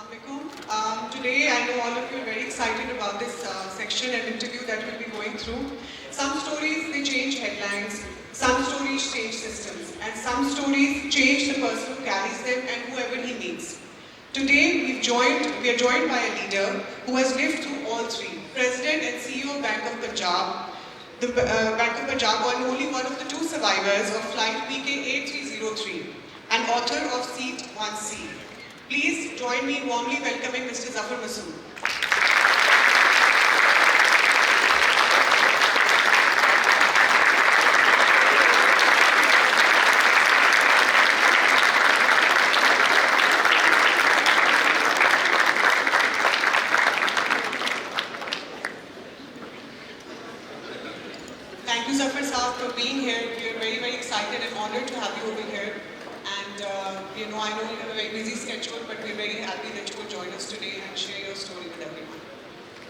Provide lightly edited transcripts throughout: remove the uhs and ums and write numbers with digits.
Today, I know all of you are very excited about this section and interview that we'll be going through. Some stories, they change headlines. Some stories change systems. And some stories change the person who carries them and whoever he meets. Today, we are joined by a leader who has lived through all three. President and CEO of Bank of Punjab, the Bank of Punjab, and only one of the two survivors of flight PK8303, and author of Seat 1C. Please join me in warmly welcoming Mr. Zafar Masood. Thank you, Zafar Saab, for being here. We are very, very excited and honored to have you over here. And I know you have a very busy schedule, but we're very happy that you could join us today and share your story with everyone.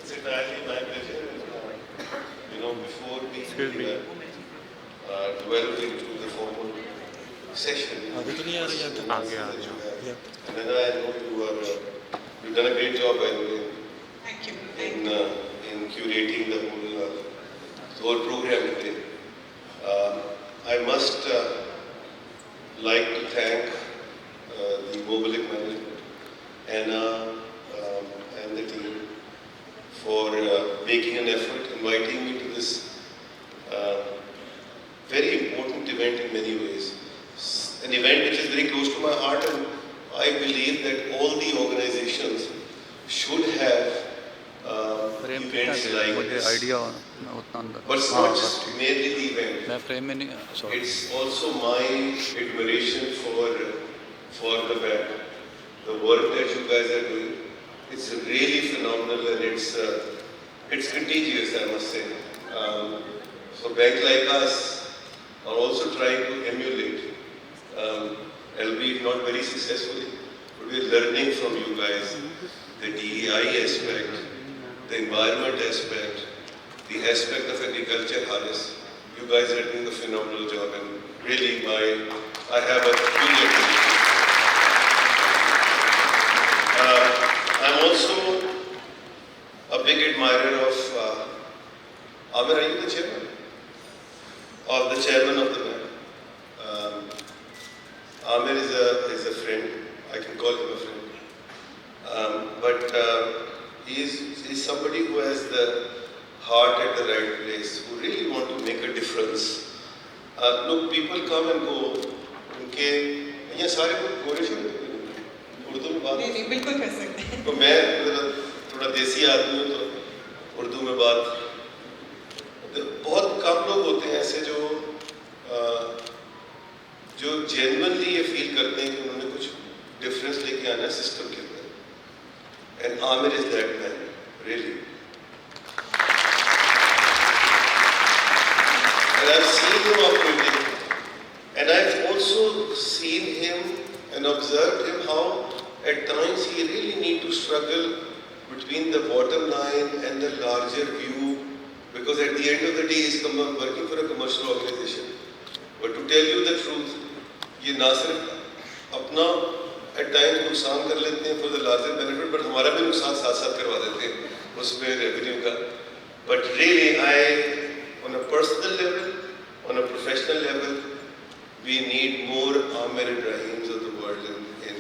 It's entirely my pleasure. Before we delve into the formal session, and then I know you've done a great job, by the way. Thank you. In curating the whole program today. I must like to thank the Mobilik management, Anna, and the team for making an effort, inviting me to this very important event in many ways. An event which is very close to my heart, and I believe that all the organizations should have events like this. But it's not just merely the event. It's also my admiration for the bank. The work that you guys are doing, it's really phenomenal, and it's contagious, I must say. So banks like us are also trying to emulate, albeit not very successfully, but we're learning from you guys the DEI aspect, the environment aspect, the aspect of agriculture harness. You guys are doing a phenomenal job, and really I have a huge appreciation. I'm also a big admirer of Amir. Are you the chairman? Or the chairman of the bank? Amir is a friend. I can call him a friend. But he's somebody who has the heart at the right place, who really want to make a difference. Look, people come and go. उनके ये सारे गोरे शुरू उर्दू में बात नहीं बिल्कुल कर सकते हैं। तो मैं थोड़ा देसी आदमी हूँ, तो उर्दू में बात बहुत कम लोग होते हैं ऐसे जो जेन्युइनली ये फील करते हैं कि उन्होंने कुछ डिफरेंस लेके आना है सिस्टम के अंदर. And Aamir is that man really. And I've seen him operating, and I've also seen him and observed him how at times he really need to struggle between the bottom line and the larger view, because at the end of the day he's working for a commercial organization. But to tell you the truth, ये ना सिर्फ अपना at times नुकसान कर लेते हैं for the larger benefit, but हमारा भी नुकसान साथ साथ करवा देते हैं उसमें revenue का. But really, on a personal level, on a professional level, we need more Amir Ibrahims of the world in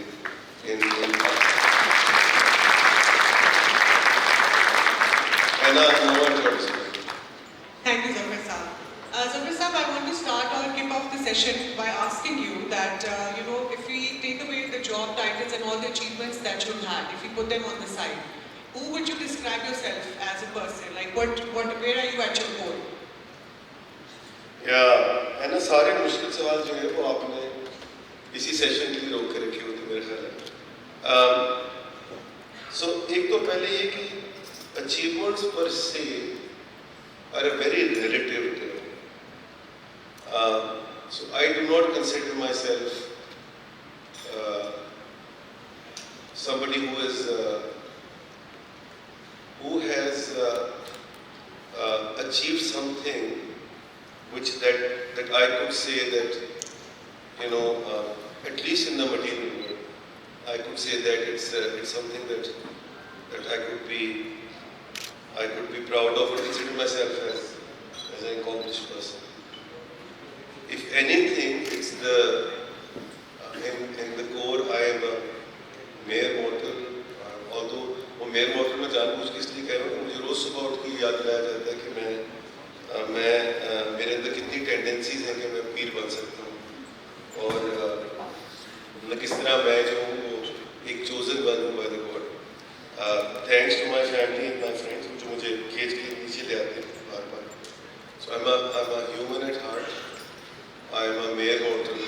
And no one talks about it. Thank you, Zafar Saab. Zafar Saab, I want to start or kick off the session by asking you that, if we take away the job titles and all the achievements that you've had, if we put them on the side, who would you describe yourself as a person? Like, where are you at your core? है ना, सारे मुश्किल सवाल जो है वो आपने इसी सेशन के लिए रोक के रखे होते मेरे ख्याल है. सो एक तो पहले ये कि achievements per se are a very relative term. So I do not consider myself somebody who has achieved something which that I could say that, at least in the material world, I could say that it's something that I could be proud of or consider myself as an accomplished person. If anything, it's in the core I am a mere mortal. Although वो mere mortal में जानबूझ के इसलिए कह रहा हूँ कि मुझे रोज सुबह उठ के याद दिलाया जाता है कि मेरे अंदर कितनी टेंडेंसीज हैं कि मैं पीर बन सकता हूँ और किस तरह मैं जो हूँ वो एक chosen one हूँ by the God. Thanks to my family and my friends जो मुझे खींच के नीचे ले आते हैं बार-बार. So I'm a human at heart. I am a mere mortal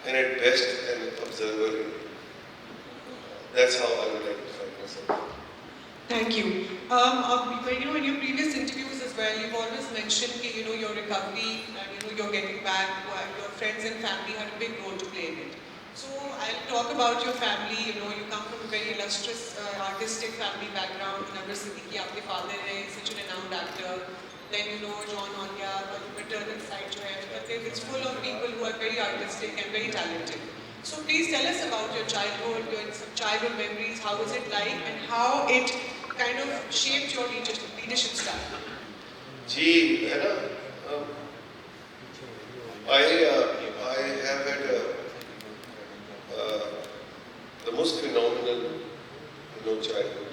and at best an observer. That's how I would like to find myself. Thank you. In your previous interviews as well, you've always mentioned that your recovery and you're getting back. Your friends and family had a big role to play in it. So I'll talk about your family. You come from a very illustrious artistic family background. Nagar Siddiqui, your father is such a renowned actor. Then John Onya, your maternal side jo hai, it's full of people who are very artistic and very talented. So please tell us about your childhood, your childhood memories. How was it like, and how it kind of shaped your leadership style? जी है ना. I have had the most phenomenal childhood.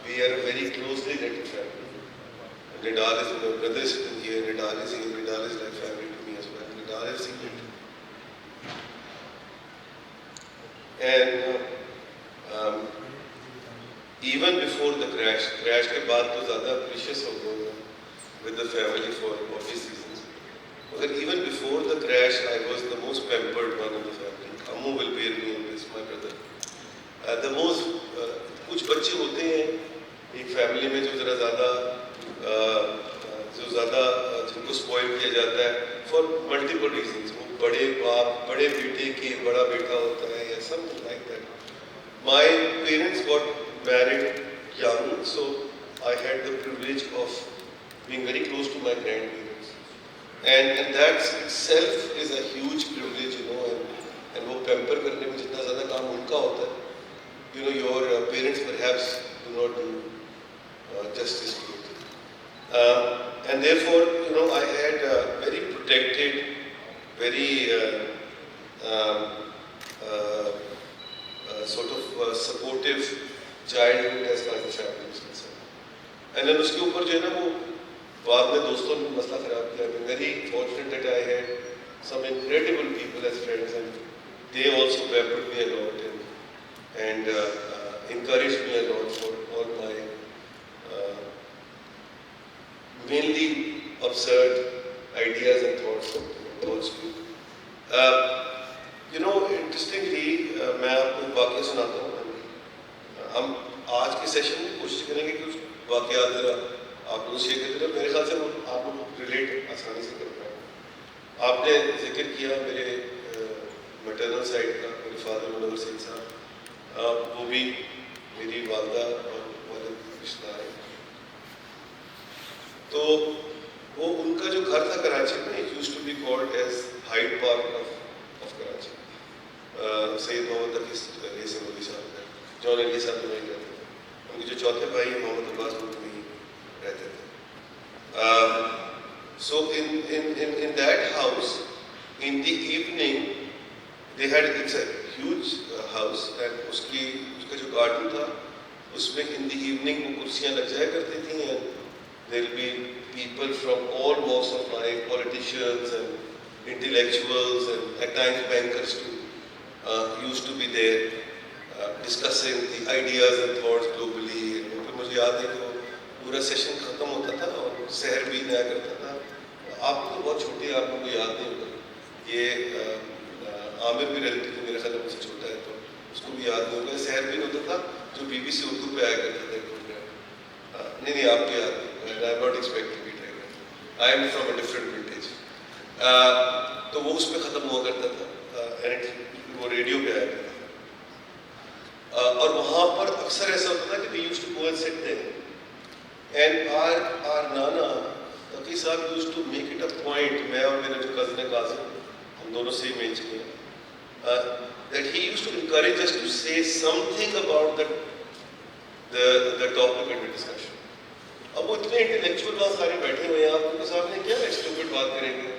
We are a very closely knitted family. Nidal is my brother is sitting here. Nidal is here. Nidal is like family to me as well. Nidal is secret. And even before the crash के बाद तो ज़्यादा precious हो गया with the family for obvious reasons. But even before the crash, I was the most pampered one in the family. Ammu will bear me in this, my brother. The most कुछ बच्चे होते हैं एक family में जो ज़्यादा जिनको spoil किया जाता है for multiple reasons. वो बड़े बाप बड़े बेटे के बड़ा बेटा होता है या something like that. My parents got married young, so I had the privilege of being very close to my grandparents, and that itself is a huge privilege, and वो pamper करने में जितना ज़्यादा काम उनका होता है, your parents perhaps do not do justice to it, and therefore I had a very protected, very sort of supportive childhood as far as the family is concerned. And then उसके ऊपर जो है ना वो बाद में दोस्तों ने मसला खराब किया. I'm very fortunate that I had some incredible people as friends, and they also pampered me a lot and encouraged me a lot for all my mainly absurd ideas and thoughts towards me. Interestingly, मैं आपको एक वाक़या सुनाता हूँ. हम आज के session में कोशिश करेंगे कि उस वाक़यात ज़रा आप लोग शेयर करते रहे. मेरे ख्याल से आप लोग रिलेट आसानी से कर पाएंगे. आपने जिक्र किया मेरे मैटरनल साइड का, मेरे फादर मनोहर सिंह साहब, वो भी मेरी वालदा और वालिद रिश्तेदार हैं. तो वो उनका जो घर था कराची में, it used to be called as Hyde Park of Karachi. Syed Mohammad Hafeez Ali साहब हैं, जॉन अली साहब में रहते थे. उनके जो चौथे भाई मोहम्मद अब्बास वो भी रहते थे. So in that house, in the evening, they had, it's a huge house, and उसका जो garden था, उसमें in the evening वो कुर्सियाँ लग जाया करती थी, and there will be people from all walks of life, politicians and intellectuals and at times bankers too, used to be there discussing the ideas and thoughts globally. फिर मुझे याद है कि वो पूरा सेशन खत्म होता था और सहर भी नया करता था. आप तो बहुत छोटे हैं, आपको याद नहीं होगा. ये आमिर भी रिलेटिव मेरे ख्याल में मुझसे छोटा है, तो उसको भी याद नहीं होगा. सहर भी होता था जो BBC उर्दू पे आया करता था प्रोग्राम. नहीं आपको याद नहीं. I am not expecting it right now. I am from a different vintage. तो वो उसमें ख़त्म हुआ करता था, and वो रेडियो पे आया करता था. और वहाँ पर अक्सर ऐसा होता था कि we used to go and sit there, and our नाना तकी साहब used to make it a point. मैं और मेरे जो कज़न है कासिम, हम दोनों सेम एज के हैं, that he used to encourage us to say something about the topic under discussion. अब वो इतने इंटेलेक्चुअल बात सारे बैठे हुए हैं, आप उनके सामने क्या स्टूपिड बात करेंगे?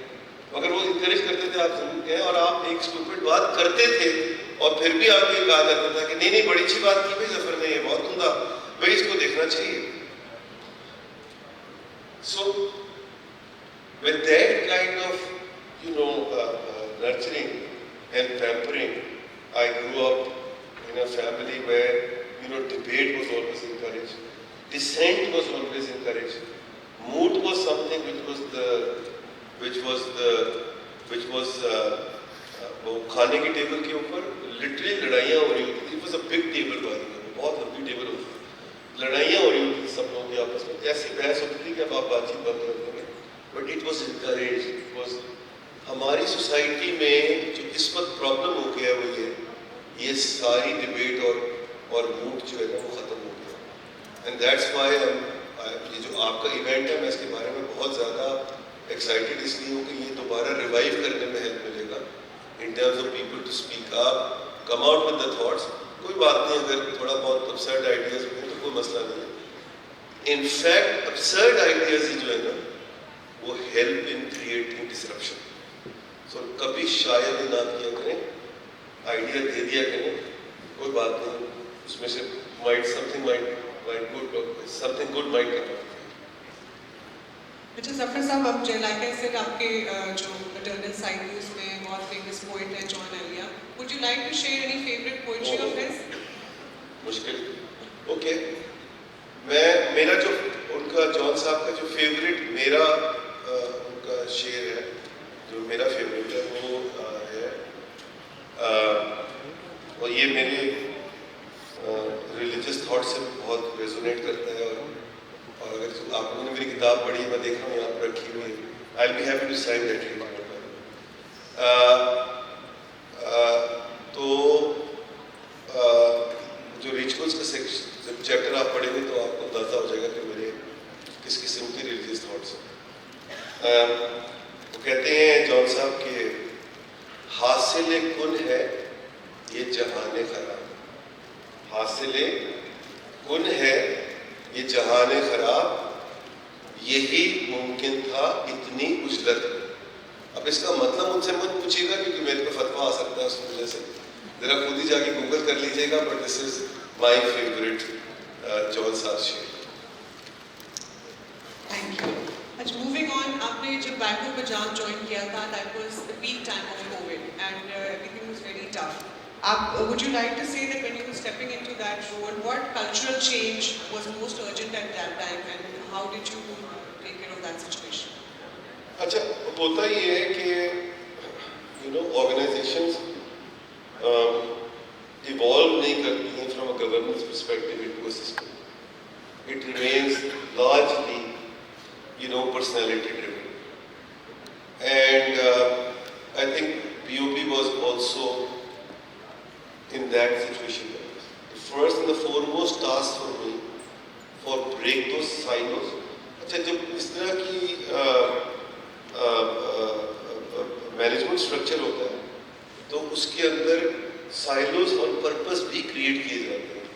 अगर वो इंकरेज करते थे आप जरूर कहें, और आप एक स्टूपिड बात करते थे और फिर भी आपको ये कहा जाता था कि नहीं नहीं बड़ी अच्छी बात की भाई जफर ने, ये बहुत उम्दा, भाई इसको देखना चाहिए. So with that kind of nurturing and pampering, I grew up in a family where debate was always encouraged, dissent was always encouraged, mood was something which was वो खाने की टेबल के ऊपर लिटरली लड़ाइयाँ हो रही होती थी. It was a big table, बहुत लंबी टेबल होती थी, लड़ाइयाँ हो रही होती थी सब लोगों की आपस में, ऐसी बहस होती थी कि अब आप बातचीत बंद कर देंगे. But it was encourage. It was हमारी सोसाइटी में जो इस वक्त प्रॉब्लम हो गया है वो ये सारी डिबेट और मूड जो है ना वो ख़त्म हो गया. एंड दैट्स व्हाई ये जो आपका इवेंट है मैं इसके बारे में बहुत ज़्यादा एक्साइटेड इसलिए हूँ कि ये दोबारा रिवाइव करने में हेल्प मिलेगा in terms of people to speak up, come out with the thoughts. कोई बात नहीं, अगर थोड़ा बहुत absurd आइडियाज़ होंगे तो कोई मसला नहीं है. इनफैक्ट absurd आइडियाज़ ही जो है ना वो हेल्प इन क्रिएटिंग डिसरप्शन. सो कभी शायद ना किया करें, आइडिया दे दिया करें, कोई बात नहीं, उसमें से something good might come out. अच्छा जफर साहब, अब लाइक आई सेड आपके जो मैटरनल साइड है उसमें बहुत फेमस पोएट है Jaun Elia. Would you like to share any favourite poetry of his? मुश्किल. ओके, मेरा जो उनका जॉन साहब का जो फेवरेट मेरा उनका शेर है, जो मेरा फेवरेट है वो है और ये मेरे रिलीजियस थॉट से बहुत रेजोनेट करता है. और अगर आप लोगों ने मेरी किताब पढ़ी, मैं देख रहा हूँ यहाँ पर रखी हुई है, I will be happy to sign that. तो जो रिचुअल्स का जब चैप्टर आप पढ़ेंगे तो आपको अंदाजा हो जाएगा कि मेरे किस किस्म के रिलीजियस थॉट्स. वो कहते हैं जॉन साहब के हासिल कुन है ये जहाने खराब, हासिल कुन है ये जहाने खराब, यही मुमकिन था इतनी उजलत. अब इसका मतलब मुझसे मत पूछिएगा क्योंकि मेरे पे फतवा आ सकता है उसकी वजह से, जरा खुद ही जाके गूगल कर लीजिएगा. But this is my favourite John साहब शेर. Thank you. अच्छा, मूविंग ऑन, आपने जब बैंगलोर में जाम ज्वाइन किया था, that was the peak time of Covid and everything was very tough. Would you like to say that when you were stepping into that role, what cultural change was most urgent at that time, and how did you take care of that situation? अच्छा, होता ये है कि organisations evolve नहीं करती हैं from a governance perspective into a system. It remains largely personality driven. And I think BOP was also in that situation. The first and the foremost task for me for break those silos. अच्छा, जब इस तरह की management structure होता है तो उसके अंदर साइलोज और पर्पस भी क्रिएट किए जाते हैं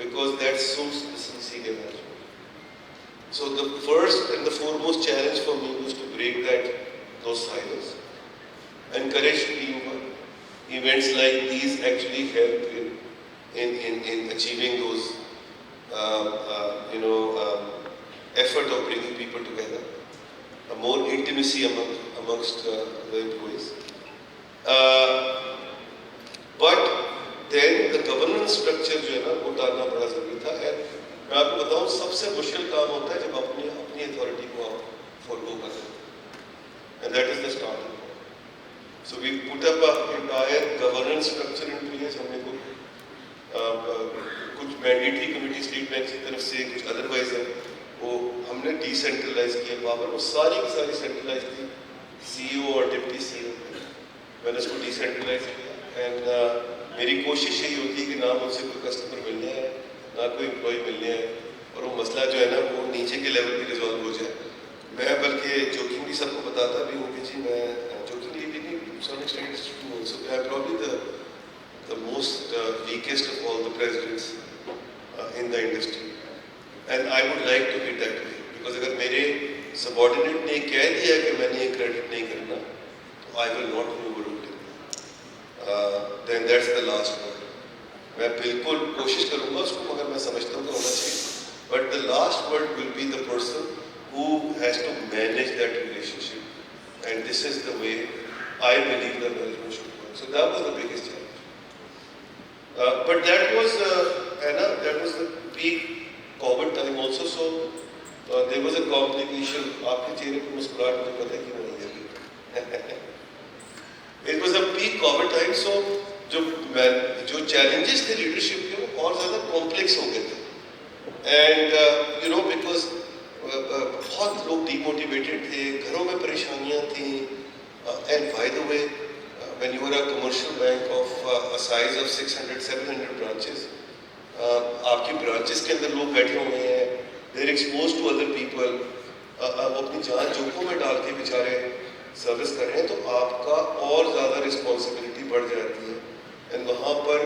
because that suits the senior management. So the first and the foremost challenge for me was to break those silos. Encourage teamwork. Events like these actually help in achieving those effort of bringing people together, a more intimacy amongst the employees. But then the governance structure जो है ना वो डालना बड़ा जरूरी था. मैं आपको बताऊं सबसे मुश्किल काम होता है जब अपनी अथॉरिटी को आप फॉलो करते हैं, and that is the starting. So we put up an entire governance structure in place. हमने कुछ मैंडेटरी कमिटी स्टेट बैंक की तरफ से, कुछ अदरवाइज है, वो हमने डिसेंट्रलाइज किया पावर. वो सारी की सारी सेंट्रलाइज थी, CEO और डिप्टी CEO. मैंने उसको डिसेंट्रलाइज किया. एंड मेरी कोशिश यही होती है कि ना मुझसे कोई कस्टमर मिलने आए, ना कोई एम्प्लॉय मिलने आए, और वो मसला जो है ना वो नीचे के लेवल पर रिजॉल्व हो जाए. मैं बल्कि जोकिंग भी सबको बताता भी हूँ कि जी मैं some extent it's true also. I'm probably the the most weakest of all the presidents in the industry. And I would like to be that way. Because अगर मेरे subordinate ने कह दिया कि मैंने ये credit नहीं करना, तो I will not be overruled. Then that's the last word. मैं बिल्कुल कोशिश करूँगा उसको, मगर मैं समझता हूँ कि होना चाहिए. But the last word will be the person who has to manage that relationship. And this is the way I believe the management should work. So that was the biggest challenge. But that was, that was the peak COVID time also. So there was a complication. आपके चेहरे पर मुस्कुराहट मुझे पता है क्यों नहीं है. It was a peak COVID time. So जो challenges थे leadership के वो और ज़्यादा complex हो गए थे. And you know, because बहुत लोग demotivated थे, घरों में परेशानियाँ थी. And by the way, when you are a commercial bank of a size of 600-700 branches, आपकी branches के अंदर लोग बैठे हुए हैं, they are exposed to other people, वो अपनी जान जोखिम में डाल के बेचारे सर्विस कर रहे हैं, तो आपका और ज़्यादा रिस्पॉन्सिबिलिटी बढ़ जाती है. एंड वहाँ पर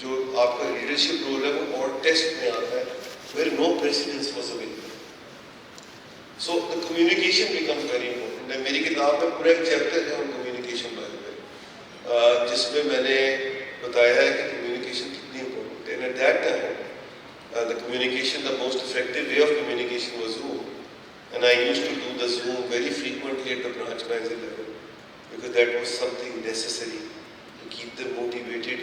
जो आपका लीडरशिप रोल है वो और टेस्ट में आता है, where no precedence was available. So the communication becomes very important. मेरी किताब में पूरा एक चैप्टर है on communication by the way, जिसमें मैंने बताया है कि communication कितनी important है. And at that time, the communication, the most effective way of communication was Zoom. And I used to do the Zoom very frequently at the branch manager level, because that was something necessary to keep them motivated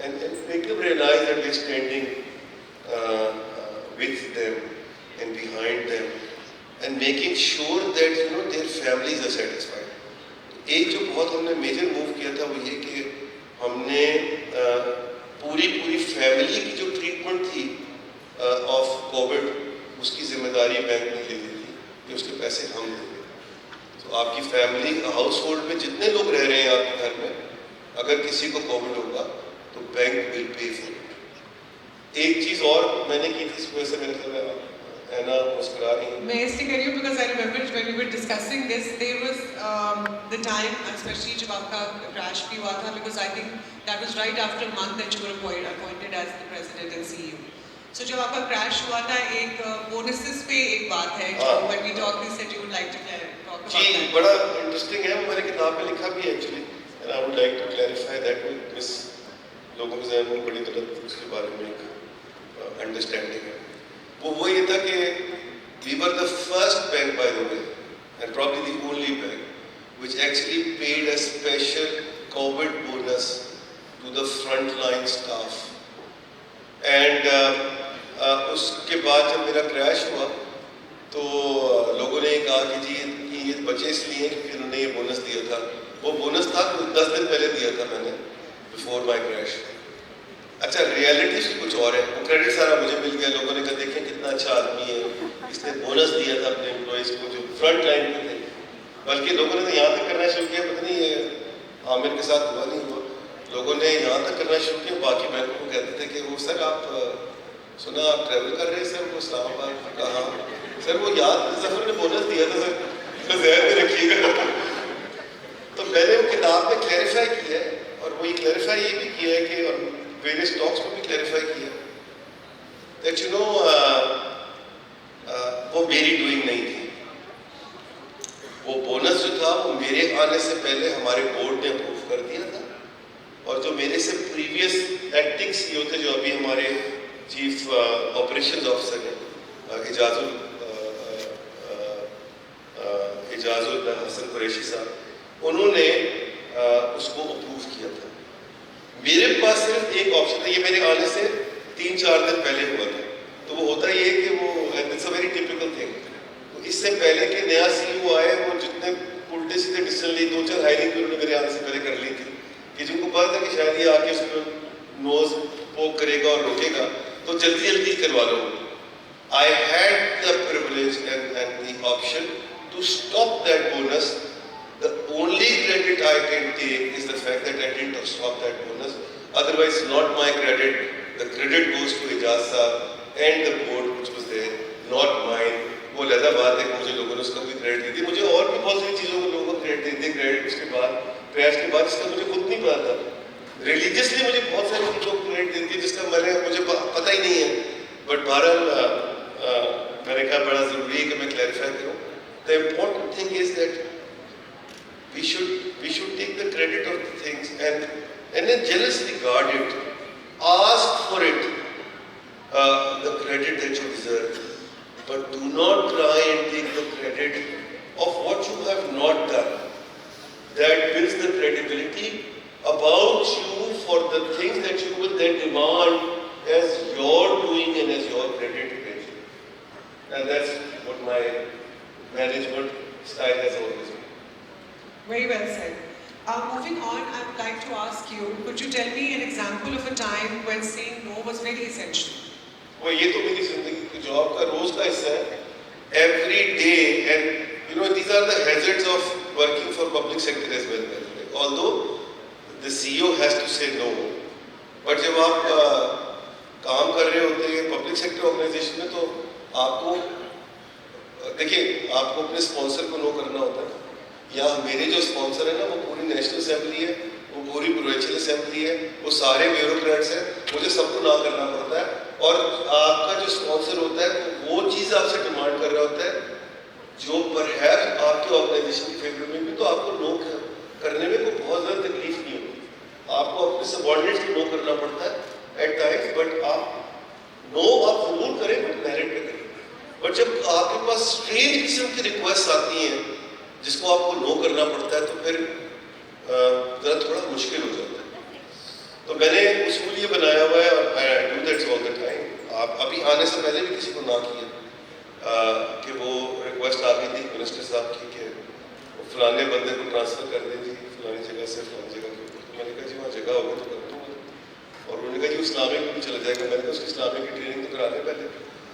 and make them realize that we're standing with them and behind them and making sure that you know their families are satisfied. एक जो बहुत हमने major move किया था वो ये कि हमने पूरी फैमिली की जो ट्रीटमेंट थी ऑफ कोविड, उसकी जिम्मेदारी बैंक ने ले ली थी कि उसके पैसे हम देंगे. तो आपकी फैमिली हाउस होल्ड में जितने लोग रह रहे हैं आपके घर में, अगर किसी को कोविड होगा तो bank will pay for it. एक चीज़ और मैंने की थी इस वजह से मेरे ख्याल में Anna मुस्कुरा रही है. मैं इसलिए कह रही हूँ because I remember when we were discussing this, there was the time, especially जब आपका crash भी हुआ था, because I think that was right after a month that you were appointed as the president and CEO. So जब आपका crash हुआ था, एक bonuses पे एक बात है जो when we talked, you said you would like to talk about ji, that. बड़ा interesting है, वो मैंने किताब में लिखा भी है actually, and I would like to clarify that with Miss लोगों के ज़हन में बड़ी गलत उसके बारे में एक understanding है. वो ये था कि we were the first bank by the way, and probably the only bank which actually paid a special COVID bonus to the frontline staff. And उसके बाद जब मेरा क्रैश हुआ तो लोगों ने कहा कि जी ये बचे इसलिए क्योंकि उन्होंने ये बोनस दिया था. वो बोनस था 10 दिन पहले दिया था मैंने, बिफोर माई क्रैश. अच्छा, रियलिटी उसकी कुछ और है. वो क्रेडिट सारा मुझे मिल गया. लोगों ने कहा देखें कितना अच्छा आदमी है, इसने बोनस दिया था अपने एम्प्लॉयज़ को जो फ्रंट लाइन पे थे. बल्कि लोगों ने तो यहाँ तक करना शुरू किया, पता नहीं ये आमिर के साथ हुआ नहीं हुआ, लोगों ने यहाँ तक करना शुरू किया. बाकी बैंकों को कहते थे कि वो सर आप सुना आप ट्रैवल कर रहे हैं सर, वो इस्लामाबाद कहाँ सर, वो याद जफर ने बोनस दिया था सर, तो ज़हन में रखिएगा. तो मैंने वो किताब में क्लैरिफाई किया है, और वो ये क्लैरिफाई ये भी किया है कि और वेरियस टॉक्स में भी क्लैरिफाई किया दैट यू नो वो मेरी डूइंग नहीं थी. वो बोनस जो था वो मेरे आने से पहले हमारे बोर्ड ने अप्रूव कर दिया था, और जो मेरे से प्रीवियस एक्टिंग सीईओ थे, जो अभी हमारे चीफ ऑपरेशंस ऑफिसर हैं इजाजुल हसन कुरैशी साहब, उन्होंने उसको अप्रूव किया था. मेरे पास सिर्फ एक ऑप्शन था. ये मेरे आने से 3-4 दिन पहले हुआ था. तो वो होता ये कि वो it's a very typical thing. तो इससे पहले कि नया सीईओ आए, वो जितने उल्टे सीधे डिसीजन लिए, 2-4 हायरिंग भी उन्होंने मेरे आने से पहले कर ली थी कि जिनको पता था कि शायद ये आके उसको नोज पोक करेगा और रोकेगा, तो जल्दी करवा लो. I had the privilege and the option to stop that bonus. The only credit I can take is the fact that I didn't stop that bonus. Otherwise, not my credit. The credit goes to Ijaz Sahab and the board which was there, not mine. वो लहदा बात है कि मुझे लोगों ने उसका भी credit दी थी. मुझे और भी बहुत सारी चीज़ों को लोगों को क्रेडिट दी. क्रेडिट उसके बाद क्रैश के बाद इसका मुझे खुद नहीं पता था. रिलीजियसली मुझे बहुत सारे लोग क्रेडिट देते हैं जिसका मुझे पता ही नहीं है, बट बहरहाल मैंने कहा बड़ा ज़रूरी है कि मैं क्लैरिफाई करूँ. The important thing is that we should take the credit of the things and then jealously guard it. Ask for it, the credit that you deserve, but do not try and take the credit of what you have not done. That builds the credibility about you for the things that you will then demand as your doing and as your credit eventually. And that's what my management style has always been. Very well said. Moving on, I would like to ask you, could you tell me an example of a time when saying no was very essential? वो ये तो मेरी जिंदगी की job का रोज का हिस्सा है. Every day, and you know these are the hazards of working for public sector as well. Although the CEO has to say no, but जब आप काम कर रहे होते हैं पब्लिक सेक्टर ऑर्गेनाइजेशन में तो आपको देखिए आपको अपने स्पॉन्सर को नो करना होता है. या मेरे जो स्पॉन्सर है ना वो पूरी नेशनल असेंबली है, वो पूरी प्रोविंशियल असेंबली है, वो सारे ब्यूरोक्रेट्स हैं, मुझे सबको ना करना पड़ता है. और आपका जो स्पॉन्सर होता है वो चीज़ आपसे डिमांड कर रहा होता है जो परहैप्स आपके ऑर्गेनाइजेशन के फेवर में भी, तो आपको नो करने में कोई बहुत ज़्यादा तकलीफ नहीं होती. आपको अपने सबऑर्डिनेट्स को नो करना पड़ता है एट टाइम्स, बट आप नो आप जरूर करें बट मेरिट पे करें. बट जब आपके पास स्ट्रेंज किस्म की रिक्वेस्ट आती हैं जिसको आपको नो करना पड़ता है तो फिर ज़रा थोड़ा मुश्किल हो जाता है. तो मैंने उसूल ये बनाया हुआ है और I do that all the time. आप अभी आने से पहले भी किसी को ना किया कि वो रिक्वेस्ट आ गई थी मिनिस्टर साहब की कि फलाने बंदे को ट्रांसफ़र कर दें जी फलानी जगह से फलानी जगह के ऊपर. तो मैंने कहा जी वहाँ जगह होगी तो कर दूँगा. और उन्होंने कहा जी इस्लामिक में भी चला जाएगा. मैंने कहा उसकी इस्लामिक की ट्रेनिंग तो करा लें पहले,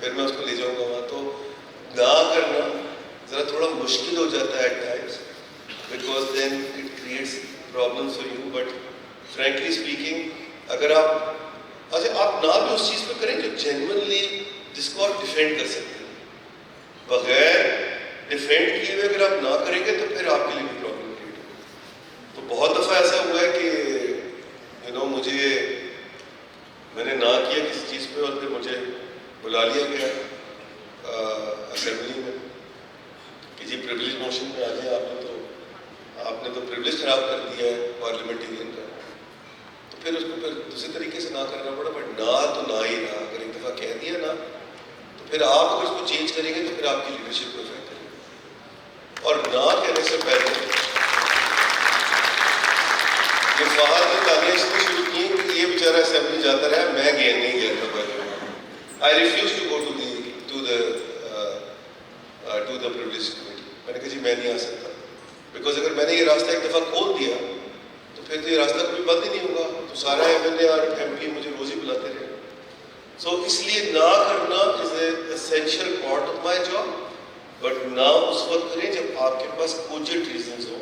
फिर मैं उसको ले जाऊँगा वहाँ. तो ना करना ज़रा थोड़ा मुश्किल हो जाता है at times because then it creates problems for you. But frankly speaking अगर आप ना भी उस चीज़ पे करें जो जेन्युइनली जिसको आप डिफेंड कर सकते हैं, बगैर डिफेंड किए हुए अगर आप ना करेंगे तो फिर आपके लिए भी प्रॉब्लम क्रिएट होगी. तो बहुत दफ़ा ऐसा हुआ है कि मुझे मैंने ना किया किसी चीज़ पे और फिर मुझे बुला लिया गया असेंबली में कि जी प्रिविलेज मोशन में आ जाए आपने तो प्रिविलेज खराब कर दिया है पार्लियामेंटेरियन का. तो फिर उसको फिर दूसरे तरीके से ना करना पड़ा. बट ना तो ना ही ना, अगर एक दफ़ा कह दिया ना तो फिर आप अगर उसको चेंज करेंगे तो फिर आपकी लीडरशिप को इफेक्ट करेगा. और ना कहने से पहले ये फहाद ने तालियां इसलिए शुरू की कि ये बेचारा असेंबली जाता रहा, मैं नहीं गया था. पर I refuse to go to the privilege committee. मैंने कहा जी मैं नहीं आ सकता बिकॉज अगर मैंने ये रास्ता एक दफ़ा खोल दिया तो फिर तो ये रास्ता कभी बंद ही नहीं होगा. तो सारा MLA और MP मुझे रोज ही बुलाते रहे. सो इसलिए ना करना is a essential part of my job. But ना उस वक्त करें जब आपके पास कोजिट रीजंस हो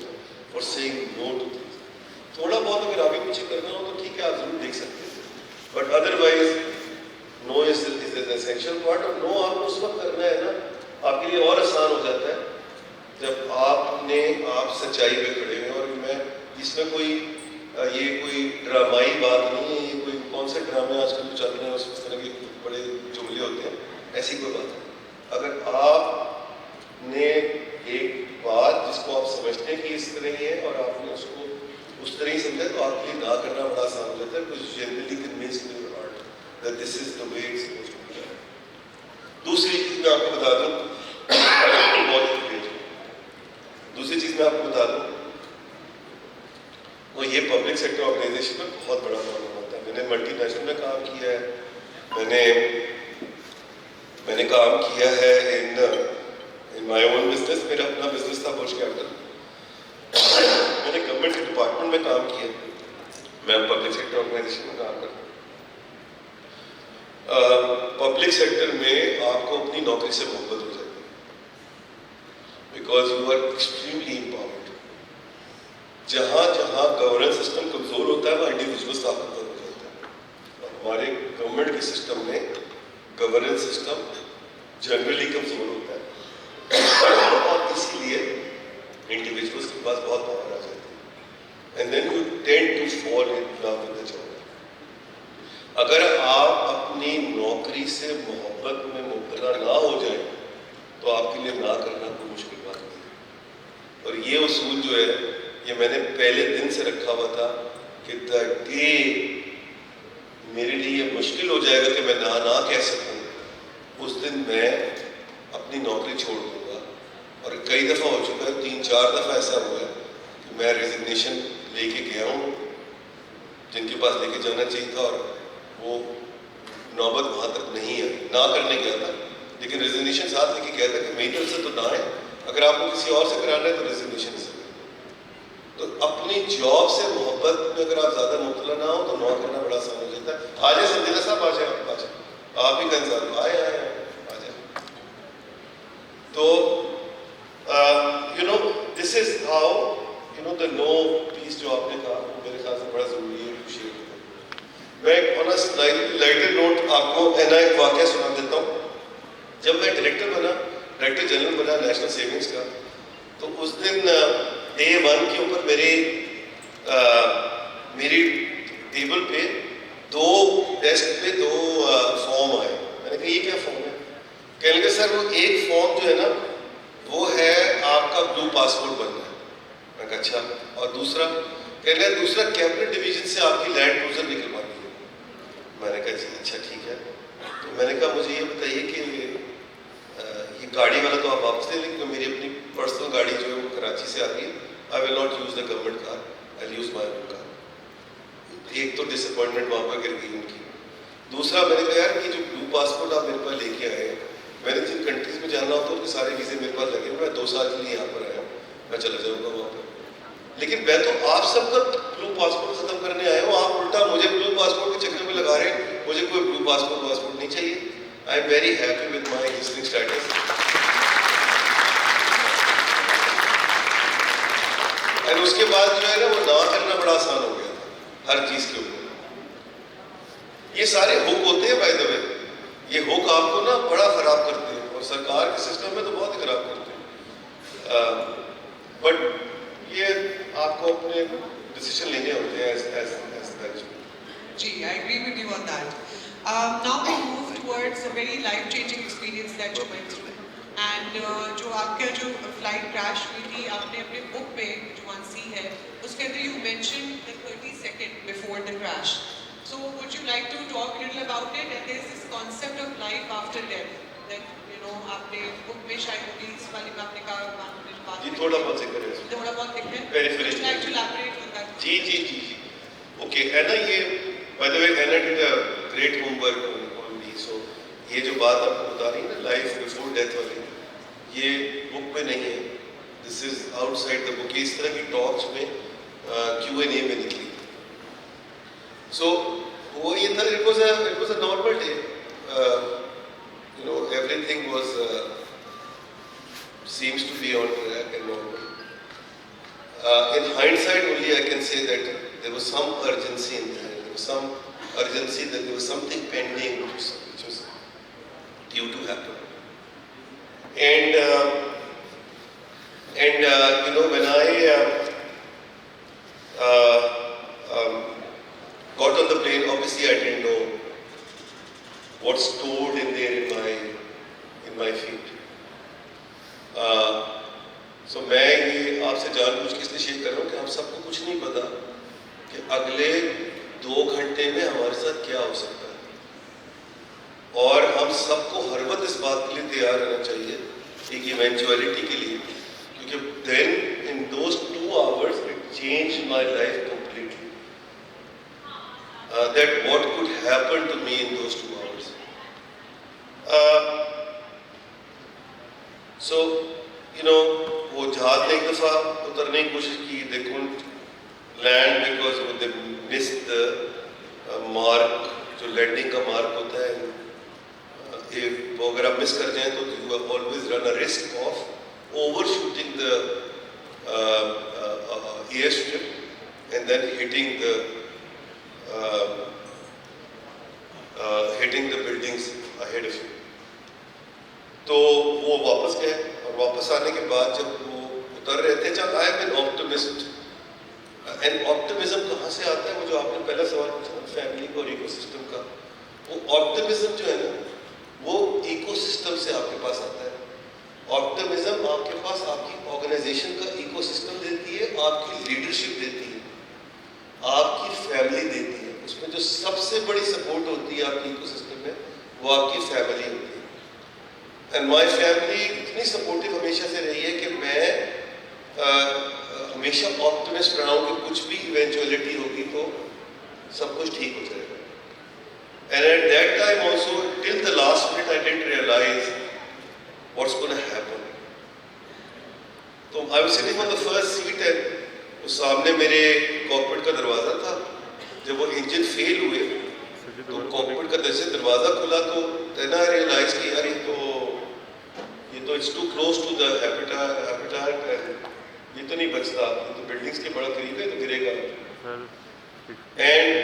for saying no to things. थोड़ा बहुत अगर आगे पीछे करना हो तो ठीक है आप जरूर देख सकते हैं, but otherwise no is an essential part. और नो आपको उस वक्त करना है ना आपके लिए और आसान हो जाता है जब आप सच्चाई पे खड़े हैं. और मैं इसमें ये कोई ड्रामाई बात नहीं है, ये कोई कौन से ड्रामे आजकल चल रहे हैं उस तरह के बड़े जुमले होते हैं, ऐसी कोई बात नहीं. अगर आपने एक बात जिसको आप समझते हैं कि इस तरह ही है और आपने उसको उस तरह ही समझा तो आपके लिए ना करना बड़ा आसान हो जाता है. कुछ generally convince in your heart that this is the way it's supposed to be. दूसरी चीज़ मैं आपको बता दूँ, दूसरी चीज़ मैं आपको बता दूँ वो ये पब्लिक सेक्टर ऑर्गेनाइजेशन में बहुत बड़ा प्रॉब्लम होता है. मैंने मल्टीनेशनल में काम किया है, मैंने काम किया है इन माय ओन बिजनेस. मेरा अपना बिजनेस था बुश कैपिटल. मैंने गवर्नमेंट के डिपार्टमेंट में काम किया, मैं पब्लिक सेक्टर ऑर्गेनाइजेशन में काम करता हूँ. पब्लिक सेक्टर में आपको अपनी नौकरी से मोहब्बत हो जाती है because you are extremely empowered. जहाँ जहाँ गवर्नेंस सिस्टम कमज़ोर होता है वहाँ इंडिविजुअल्स ताकतवर हो जाता है. हमारे गवर्नमेंट के सिस्टम में गवर्नेंस सिस्टम जनरली कमज़ोर होता है और इसीलिए इंडिविजुअल्स के पास बहुत पावर आ जाती है. and then you tend to fall in love with the job. अगर आप अपनी नौकरी से मोहब्बत में मुब्तला ना हो जाए तो आपके लिए ना करना कोई मुश्किल बात नहीं है। और ये उसूल जो है ये मैंने पहले दिन से रखा हुआ था कि द डे मेरे लिए ये मुश्किल हो जाएगा कि मैं ना कह सकूं, उस दिन मैं अपनी नौकरी छोड़ दूंगा। और कई दफ़ा हो चुका है, 3-4 दफ़ा ऐसा हुआ है कि मैं रेजिग्नेशन लेके गया हूँ जिनके पास लेके जाना चाहिए था, और वो नौबत वहाँ तक नहीं है, ना करने गया था, लेकिन रेजिग्नेशन साथ लेके गया था कि मेरी तरफ से तो ना है, अगर आपको किसी और से कराना है तो रेजिग्नेशन से। तो अपनी जॉब से मोहब्बत में अगर आप ज़्यादा मुब्तला ना हो तो नौ करना बड़ा आसान हो जाता है। आ जाए संजीला साहब, आ जाए आप ही का इंतजार, आए आ जाए। तो this is how the no piece जो आपने कहा मेरे ख्याल से बड़ा ज़रूरी है टू शेयर। मैं ऑन अ लाइटर नोट आपको एक वाक़या सुना देता हूँ। जब मैं डायरेक्टर जनरल बना नेशनल सेविंग्स का, तो उस दिन डे 1 के ऊपर मेरी टेबल पे डेस्क पे 2 फॉर्म आए। मैंने कहा ये क्या फॉर्म है? कहने लगे सर वो एक फॉर्म जो है ना वो है आपका ब्लू पासपोर्ट बनना है। मैं कहा अच्छा, और दूसरा? कहने लगे दूसरा कैबिनेट डिवीजन से आपकी लैंड क्रूजर निकलवानी है। मैंने कहा जी अच्छा ठीक है। तो मैंने कहा मुझे ये बताइए कि ये गाड़ी वाला तो आप वापस ले लेंगे, मेरी अपनी पर्सनल गाड़ी जो है वो कराची से आ रही है, I will not use the government car, I use my own car. एक तो डिसअपॉइंटमेंट वहाँ पर गिर गई उनकी। दूसरा मैंने कहा यार कि जो ब्लू पासपोर्ट आप मेरे पास लेके आए हैं, मैंने जिन कंट्रीज़ में जाना होता है उनके सारे वीज़े मेरे पास लगे, मैं 2 साल के लिए यहाँ पर आया हूँ, मैं चला जाऊँगा वहाँ पर। लेकिन मैं तो आप सबका ब्लू पासपोर्ट ख़त्म करने आया हूँ, आप उल्टा मुझे ब्लू पासपोर्ट के चक्कर में लगा रहे हैं। मुझे कोई ब्लू पासपोर्ट नहीं चाहिए। आई am very happy with my existing status. और उसके बाद जो है ना वो ना करना बड़ा आसान हो गया था हर चीज़ के ऊपर। ये सारे हुक होते हैं बाय द वे, ये हुक आपको ना बड़ा ख़राब करते हैं, और सरकार के सिस्टम में तो बहुत ही ख़राब करते हैं। बट ये आपको अपने डिसीजन लेने होते हैं एज जी, I agree with you on that. Now we move towards a very life-changing experience that you went through. And जो आपका जो फ्लाइट क्रैश हुई थी, आपने अपने बुक में जो 1C है उसके अंदर you mentioned the 30-second before the crash. So would you like to talk a little about it? And there's this concept of life after death that आपने बुक में शायद इस वाले में आपने कहा जी थोड़ा बहुत जिक्र है, थोड़ा बहुत लिखा है। Would you like to elaborate on that? जी ओके। एना ये by the way Ana did a great homework on me. So ये जो बात आपको बता रही है ना लाइफ बिफोर डेथ वाली, ये बुक में नहीं है, this is outside the book. इस तरह की टॉक्स में Q&A में निकली। सो वो ये था, it was a normal day, everything was seems to be on track and normal. In hindsight only I can say that there was some urgency in there. There was some urgency that there was something pending which was due to happen. And when I got on the plane, obviously I didn't know what's stored in there in my feet. So मैं ये आपसे जानबूझ के इसलिए share कर रहा हूँ कि हम सबको कुछ नहीं पता कि अगले 2 घंटे में हमारे साथ क्या हो सकता है, और हम सबको हर वक्त इस बात के लिए तैयार रहना चाहिए एक इवेंचुअलिटी के लिए, क्योंकि then in those 2 hours it changed my life completely. That what could happen to me in those 2 hours. So वो जहाज ने एक दफ़ा उतरने की कोशिश की, they couldn't land because they missed the mark, जो लैंडिंग का मार्क होता है। वो अगर आप मिस कर जाएं तो you always run a risk of overshooting the airstrip and then hitting the buildings ahead of you. तो वो वापस गए, और वापस आने के बाद जब वो उतर रहे थे, जब I am an optimist, and optimism कहाँ से आता है? वो जो आपने पहला सवाल पूछा ना, फैमिली को और इकोसिस्टम का, वो ऑप्टिमिज्म जो है ना, वो इकोसिस्टम से आपके पास आता है। ऑप्टिमिज्म आपके पास आपकी ऑर्गेनाइजेशन का इकोसिस्टम देती है, आपकी लीडरशिप देती है, आपकी फैमिली देती है। उसमें जो सबसे बड़ी सपोर्ट होती है आपकी इकोसिस्टम में, वो आपकी फैमिली होती है। एंड माई फैमिली इतनी सपोर्टिव हमेशा से रही है कि मैं हमेशा ऑप्टिमिस्ट रहा हूँ कि कुछ भी इवेंचुअलिटी होगी तो सब कुछ ठीक हो जाएगा। And at that time also till the last minute I didn't realise what's gonna happen. तो I was sitting on the first seat and उस सामने मेरे कॉकपिट का दरवाज़ा था। जब वो इंजन फेल हुए तो कॉकपिट का जैसे दरवाज़ा खुला तो देन आई रियलाइज कि यार ये तो it's too close to the habitat, ये तो नहीं बचता, ये तो बिल्डिंग्स के बड़ा करीब है तो गिरेगा। And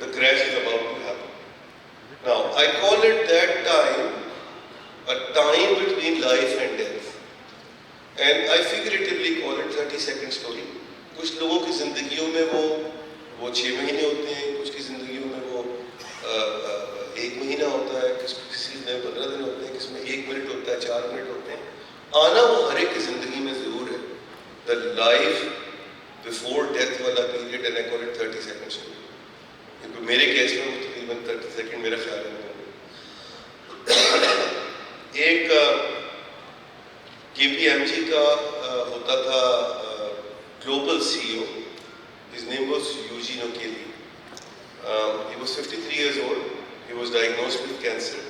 the crash is about to happen. Now I call it that time a time between life and death, and I figuratively call it 30-second story. कुछ लोगों की जिंदगियों में वो 6 महीने होते हैं, कुछ की जिंदगियों में वो 1 महीना होता है, किसी में 15 दिन होते हैं, किसी में 1 मिनट होता है, 4 मिनट होते हैं। आना वो हर एक की जिंदगी में जरूर है। द लाइफ बिफोर डेथ वाला period, and I call it 30-second story, क्योंकि मेरे केस में वो तकरीबन 30 सेकंड मेरा ख्याल है। एक KPMG का होता था global CEO, his name was Eugene O'Kelly. He was 53 years old. He was diagnosed with cancer,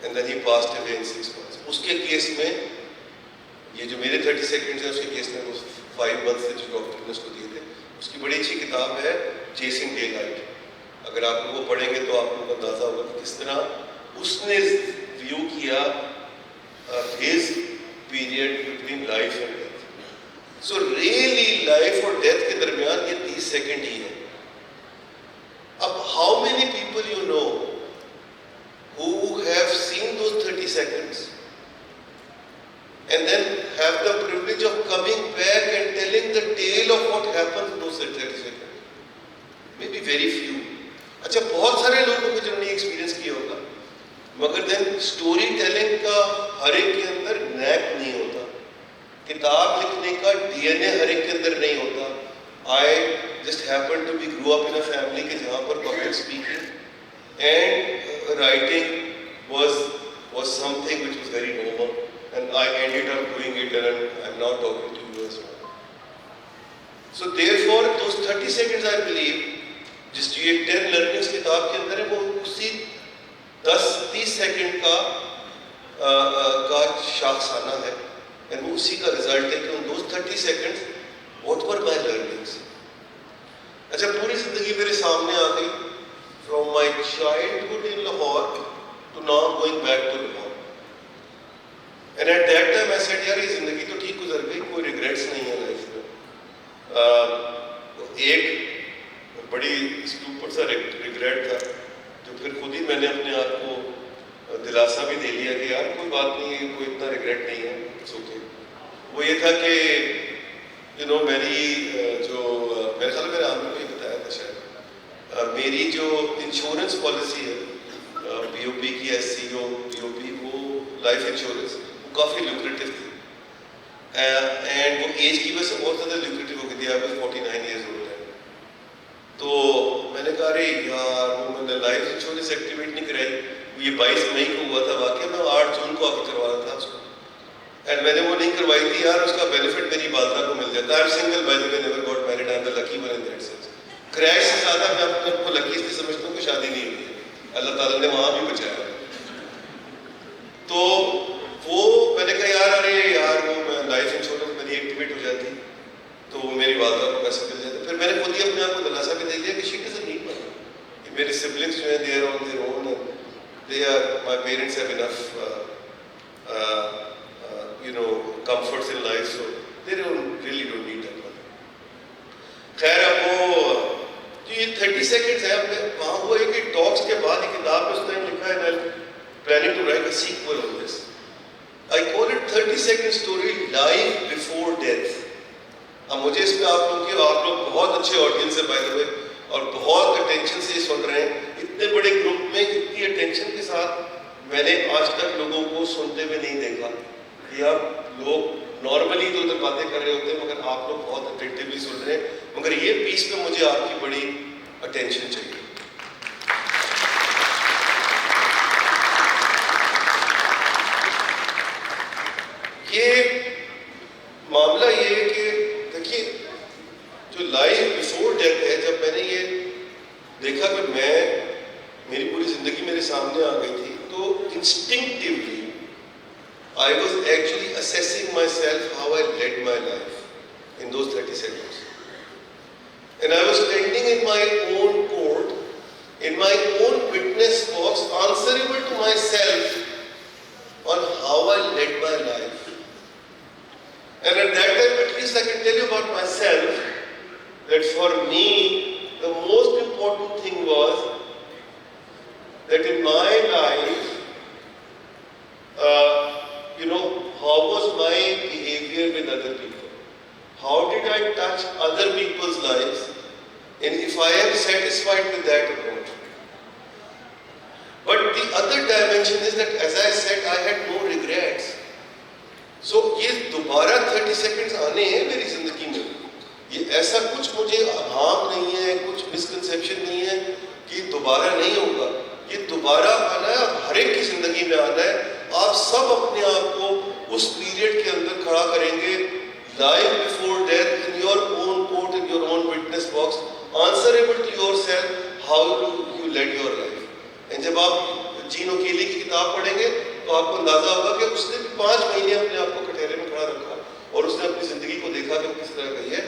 and then he passed away in 6 months. उसके केस में ये जो मेरे 30 सेकंड्स हैं, उसके केस में वो 5 months से जो डॉक्टर ने उसको दिए थे, उसकी बड़ी अच्छी किताब है चेसिंग डे लाइट। अगर आप लोग वो पढ़ेंगे तो आप लोगों को अंदाजा होगा कि किस तरह उसने व्यू किया his period between life and death. So really life और death के दरमियान ये 30 सेकंड ही है। अब how many people you know who have seen those 30 seconds and then have the privilege of coming back and telling the tale of what happened in those 30 seconds? Maybe very few. अच्छा, बहुत सारे लोग होंगे जिन्होंने experience किया होगा, मगर then story telling का हर एक के अंदर नैक नहीं होता, किताब लिखने का DNA हर एक के अंदर नहीं होता। I just happened to be grew up in a family के जहाँ पर public speaking and writing was something which was very normal, and I ended up doing it, and I'm now talking to you as well. So therefore those 30 seconds I believe, जिस ये 10 learnings किताब के अंदर है, वो उसी 10-30 second का शाखसाना है, एंड वो उसी का रिजल्ट है कि उन 30 seconds what were my learnings. अच्छा, पूरी जिंदगी मेरे सामने आ गई, from my childhood in Lahore to now going back to Lahore, and at that time I said यार ये जिंदगी तो ठीक गुजर गई, कोई रिग्रेट्स नहीं है लाइफ में। एक बड़ी स्टूपिड सा रिग्रेट था जो फिर खुद ही मैंने अपने आप को दिलासा भी दे लिया कि यार कोई बात नहीं है, कोई इतना रिग्रेट नहीं है, इट्स ओके। वो ये था कि मेरी जो मेरे ख्याल में मैंने आपको ये बताया था शायद, मेरी जो इंश्योरेंस पॉलिसी है BOP की, SCO BOP, वो लाइफ इंश्योरेंस वो काफ़ी ल्यूक्रेटिव थी, एंड वो एज की वजह से बहुत ज़्यादा ल्यूक्रेटिव हो गई थी। I was 49 years old. तो मैंने कहा अरे यार, वो मैंने लाइफ इंश्योरेंस एक्टिवेट नहीं कराई। ये 22 मई को हुआ था वाकई, मैं 8 जून को आगे करवाना था उसको, एंड मैंने वो नहीं करवाई थी यार। उसका बेनिफिट मेरी वालदा को मिल जाता है। I am single bye the way, never got married, I am the lucky one in that sense. Crash से ज़्यादा मैं अपने को लकी इसलिए समझता हूँ कि शादी नहीं हुई है, अल्लाह ताला ने वहाँ भी बचाया। तो वो मैंने कहा यार अरे यार, वो लाइफ इंश्योरेंस मेरी एक्टिवेट हो जाती तो मेरी वालदा को पैसे मिल जाते। फिर मैंने खुद ही अपने आप को दिलासा भी दे दिया कि शी डजंट नीड मनी, मेरे सिबलिंग्स जो हैं they are on their own, they are, my parents have enough comforts in life, so they really don't need that money. खैर, अब वो जो ये 30 seconds है, अब वहाँ हुआ है कि टॉक्स के बाद एक किताब में उस टाइम लिखा है, planning to write a sequel on this. I call it 30-second story, life before death. अब मुझे इसमें आप लोग बहुत अच्छे ऑडियंस है बाय द वे, और बहुत अटेंशन से सुन रहे हैं। इतने बड़े ग्रुप में इतनी अटेंशन के साथ मैंने आज तक लोगों को सुनते हुए नहीं देखा। कि आप लोग नॉर्मली तो उधर बातें कर रहे होते हैं, मगर आप लोग बहुत अटेंटिवली सुन रहे हैं। मगर ये पीस पे मुझे आपकी बड़ी अटेंशन चाहिए। ये मामला ये है कि देखिए, जो लाइफ बिफोर डेथ है, जब मैंने ये देखा कि मेरी पूरी जिंदगी मेरे सामने आ गई थी, तो instinctively I was actually assessing myself how I led my life in those 30 seconds. And I was standing in my own court, in my own witness box, answerable to myself on how I led my life. And at that time, at least I can tell you about myself, that for me, the most important thing was that in my life, how was my behavior with other people? How did I touch other people's lives? And if I am satisfied with that approach. But the other dimension is that, as I said, I had no regrets. So ये दोबारा 30 seconds आने हैं मेरी जिंदगी में। ये ऐसा कुछ मुझे अभाव नहीं है, कुछ मिसकंसेप्शन नहीं है कि दोबारा नहीं होगा। ये दोबारा आना है, हर एक की जिंदगी में आना है। आप सब अपने आप को उस पीरियड के अंदर खड़ा करेंगे, life before death, in your own court, in your own witness box, answerable to yourself how you led your life. And जब आप जीन ओकेली की किताब पढ़ेंगे तो आपको अंदाजा होगा कि उसने भी 5 महीने अपने आप को कटहरे में खड़ा रखा और उसने अपनी जिंदगी को देखा कि किस तरह गई है।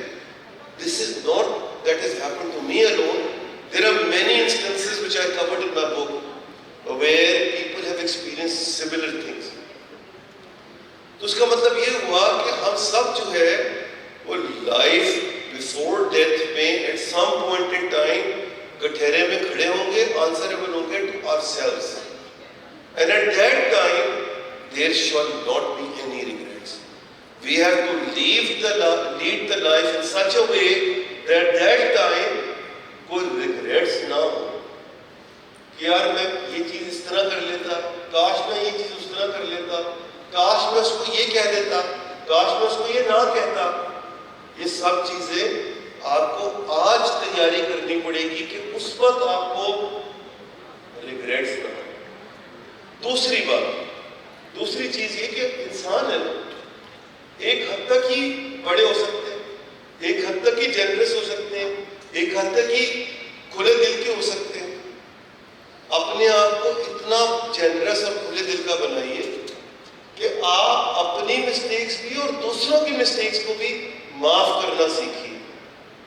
This is not that is happened to me alone. There are many instances which I covered in my book where people have experienced similar things. तो उसका मतलब ये हुआ कि हम सब जो है वो लाइफ बिफोर डेथ में at some point in time कटहरे में खड़े होंगे, आंसरेबल होंगे to ourselves, and at that time there shall not be any regrets. We have to lead the life in such a way that time कोई regrets ना हो कि यार मैं ये चीज इस तरह कर लेता, काश मैं ये चीज उस तरह कर लेता, काश मैं उसको ये कह देता, काश मैं उसको ये ना कहता। ये सब चीजें आपको आज तैयारी करनी पड़ेगी कि उस वक्त आपको रिग्रेट्स ना हो। दूसरी चीज ये कि इंसान है ना, एक हद तक ही बड़े हो सकते हैं, एक हद तक ही जेनरस हो सकते हैं, एक हद तक ही खुले दिल के हो सकते हैं। अपने आप को इतना जेनरस और खुले दिल का बनाइए कि आप अपनी मिस्टेक्स भी और दूसरों की मिस्टेक्स को भी माफ करना सीखिए।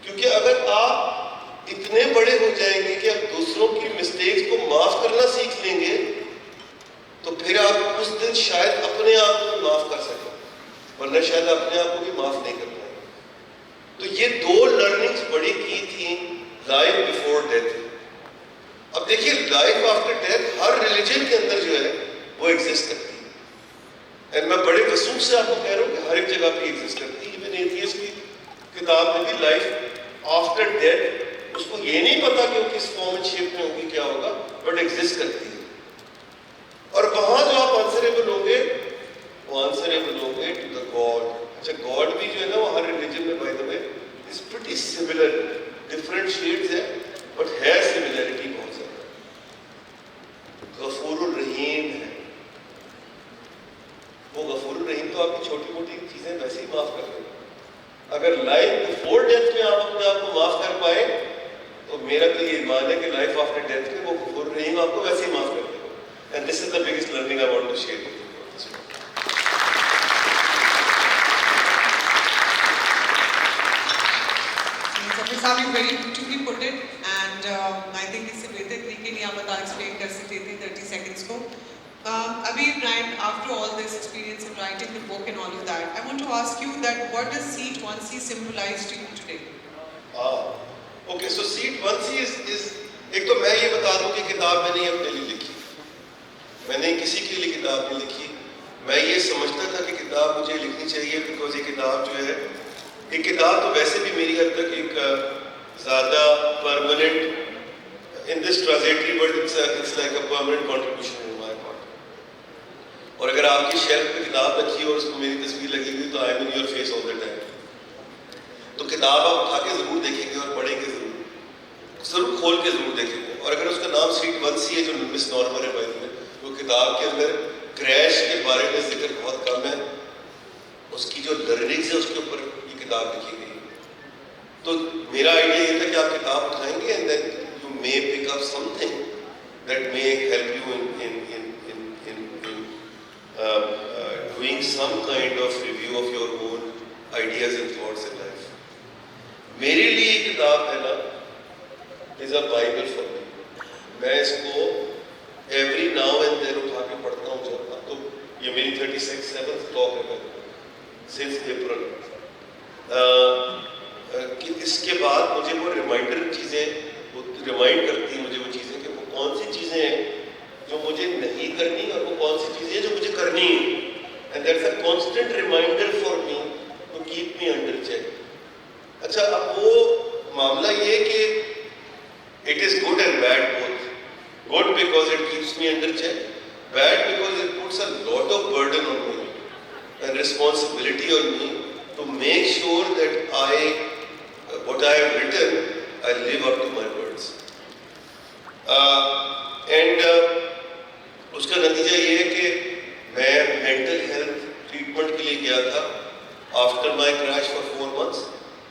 क्योंकि अगर आप इतने बड़े हो जाएंगे कि आप दूसरों की मिस्टेक्स को माफ करना सीख लेंगे, तो फिर आप उस दिन शायद अपने आप को माफ कर सकें, वरना शायद अपने आप को भी माफ नहीं कर पाएंगे। तो ये 2 लर्निंग्स बड़ी की थी लाइफ बिफोर डेथ। अब देखिए, लाइफ आफ्टर डेथ हर रिलीजन के अंदर जो है वो एग्जिस्ट करती है। एंड मैं बड़े वसूख से आपको कह रहा हूँ कि हर एक जगह पे एग्जिस्ट करती है। इवन एथियस्ट की किताब में भी लाइफ आफ्टर डेथ, उसको ये नहीं पता कि वो किस फॉर्म एंड शेप में होगी, क्या होगा, बट एग्जिस्ट करती है। और वहां जो आप आंसरेबल होंगे, वो आंसरेबल होंगे टू द गॉड। अच्छा, गॉड भी जो है ना वो हर रिलीजन में bye the way is pretty similar, different shades है बट है सिमिलरिटी बहुत ज्यादा। गफूरुर रहीम है, वो गफूरुर रहीम तो आपकी छोटी मोटी चीजें वैसे ही माफ कर देगा। अगर लाइफ बिफोर डेथ में आप अपने आप को माफ कर पाए, तो मेरा तो ये ईमान है कि लाइफ आफ्टर डेथ में वो गफूरुर रहीम आपको वैसे ही माफ कर देगा। And this is the biggest learning I want to share with you. साहब, you very beautifully put it, and I think इससे बेहतर तरीके नहीं आप बता एक्सप्लेन कर सकते थे 30 seconds को। अभी Brian, after all this experience in writing the book and all of that, I want to ask you that what does Seat 1C symbolize to you today? Okay, so Seat 1C is एक तो मैं ये बता दूं कि किताब मैंने अपने लिए लिखी, मैंने किसी के लिए किताब नहीं लिखी। मैं ये समझता था कि किताब मुझे लिखनी चाहिए बिकॉज ये किताब जो है एक किताब तो वैसे भी मेरी हद तक एक ज़्यादा permanent in this transitory but it's like a permanent contribution in my part. और अगर आपकी शेल्फ पे किताब रखी है और उसको मेरी तस्वीर लगी हुई तो I am in your face all the time. तो किताब आप उठा के ज़रूर देखेंगे और पढ़ेंगे ज़रूर खोल के ज़रूर देखेंगे। और अगर उसका नाम सीट 1C है जो मिस नॉर्मल है भाई में, तो किताब के अंदर क्रैश के बारे में जिक्र बहुत कम है, उसकी जो लर्निंग्स है उसके ऊपर ये किताब लिखी गई है। तो मेरा आइडिया ये था कि आप किताब उठाएंगे and then you may pick up something that may help you in doing some kind of review of your own ideas and thoughts in life. मेरे लिए ये किताब है ना is a Bible for me. मैं इसको every now and then उठा के पढ़ता हूँ जब तो ये मेरी 37th टॉक है since April. कि इसके बाद मुझे वो रिमाइंडर चीज़ें रिमाइंड करती हैं मुझे वो चीज़ें कि वो कौन सी चीज़ें हैं जो मुझे नहीं करनी और वो कौन सी चीज़ें जो मुझे करनी है। And that's a constant reminder for me to keep me under check. अच्छा अब वो मामला ये कि it is good and bad both. Good because it keeps me under check. Bad because it puts a lot of burden on me and responsibility on me to make sure that what I have written, I live up to my words. उसका नतीजा ये है कि मैं mental health treatment के लिए गया था after my crash for 4 months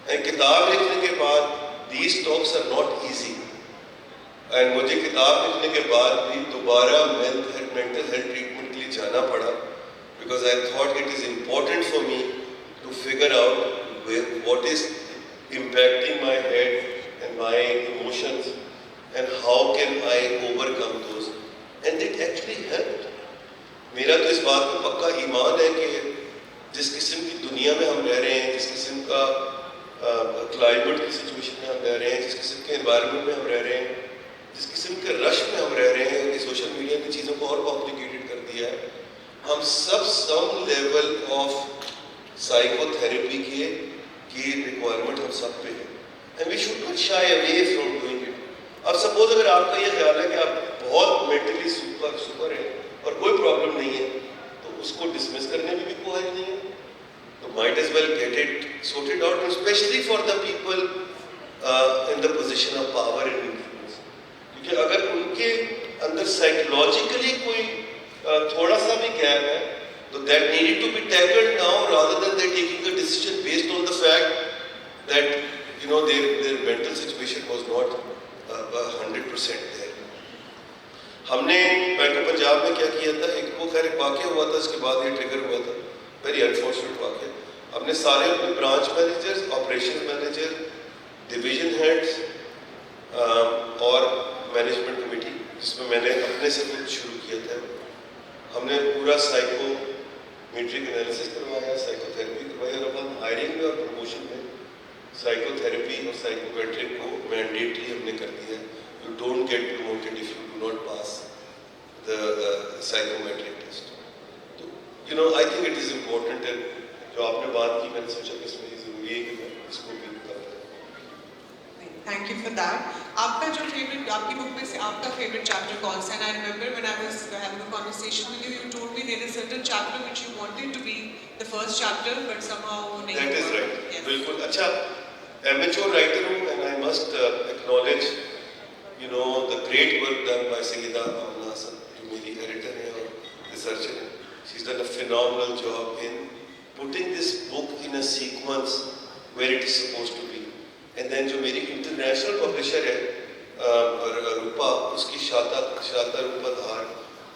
and किताब लिखने के बाद these talks are not easy and मुझे किताब लिखने के बाद भी दोबारा मेंटल हेल्थ ट्रीटमेंट के लिए जाना पड़ा because I thought it is important for me to figure out what is impacting my head and my emotions and how can I overcome those and it actually helped. मेरा तो इस बात पर पक्का ईमान है कि जिस किस्म की दुनिया में हम रह रहे हैं, जिस किस्म का क्लाइमेट की सिचुएशन में हम रह रहे हैं, जिस किस्म के एनवायरनमेंट में हम रह रहे हैं, जिस किस्म के रश में हम रह रहे हैं कि सोशल मीडिया ने चीज़ों को और कॉम्प्लिकेटेड कर दिया है, हम सब सम लेवल ऑफ साइकोथेरेपी की रिक्वायरमेंट हम सब पे है and we should not shy away from doing it. अब सपोज अगर आपका ये ख्याल है कि आप बहुत मेंटली सुपर हैं और कोई प्रॉब्लम नहीं है तो उसको डिसमिस करने में भी कोई हर्ज नहीं है, तो might as well get it sorted out specially for the people in the position of power and influence. क्योंकि अगर उनके अंदर साइकोलॉजिकली कोई थोड़ा सा भी गैप है so that needed to be tackled now rather than they taking a decision based on the fact that their mental situation was not 100% there. हमने बैंक ऑफ पंजाब में क्या किया था, एक वो खैर एक वाक़या हुआ था, इसके बाद ये ट्रिगर हुआ था, वेरी अनफॉर्चुनेट वाक़या। हमने सारे अपने branch managers, operation manager, division heads और मैनेजमेंट कमेटी जिसमें मैंने अपने से कुछ शुरू किया था, हमने पूरा साइकोमेट्रिक एनालिसिस करवाया, साइकोथेरेपी करवाई और अपन हायरिंग में और प्रमोशन में साइकोथेरेपी और साइकोमेट्रिक को मैंडेटरी हमने कर दिया। You don't get promoted if you do not pass the psychometric test. तो I think it is important है जो आपने बात की, मैंने सोचा कि इसमें ज़रूरी है कि मैं इसको भी बताऊँ। Thank you for that. आपका जो फेवरेट, आपकी बुक में से आपका फेवरेट चैप्टर कौन सा है? And I remember when I was having a conversation with you, you told me there is a certain chapter which you wanted to be the first chapter, but somehow नहीं हुआ. That is right. Yes. बिल्कुल। अच्छा, amateur writer हूँ and I must acknowledge, the great work done by Sayyida Amna Hasan, जो मेरी editor है और researcher है. She's done a phenomenal job in putting this book in a sequence where it is supposed to be. And then जो मेरी international publisher है रूपा, उसकी शाता रूपा धार,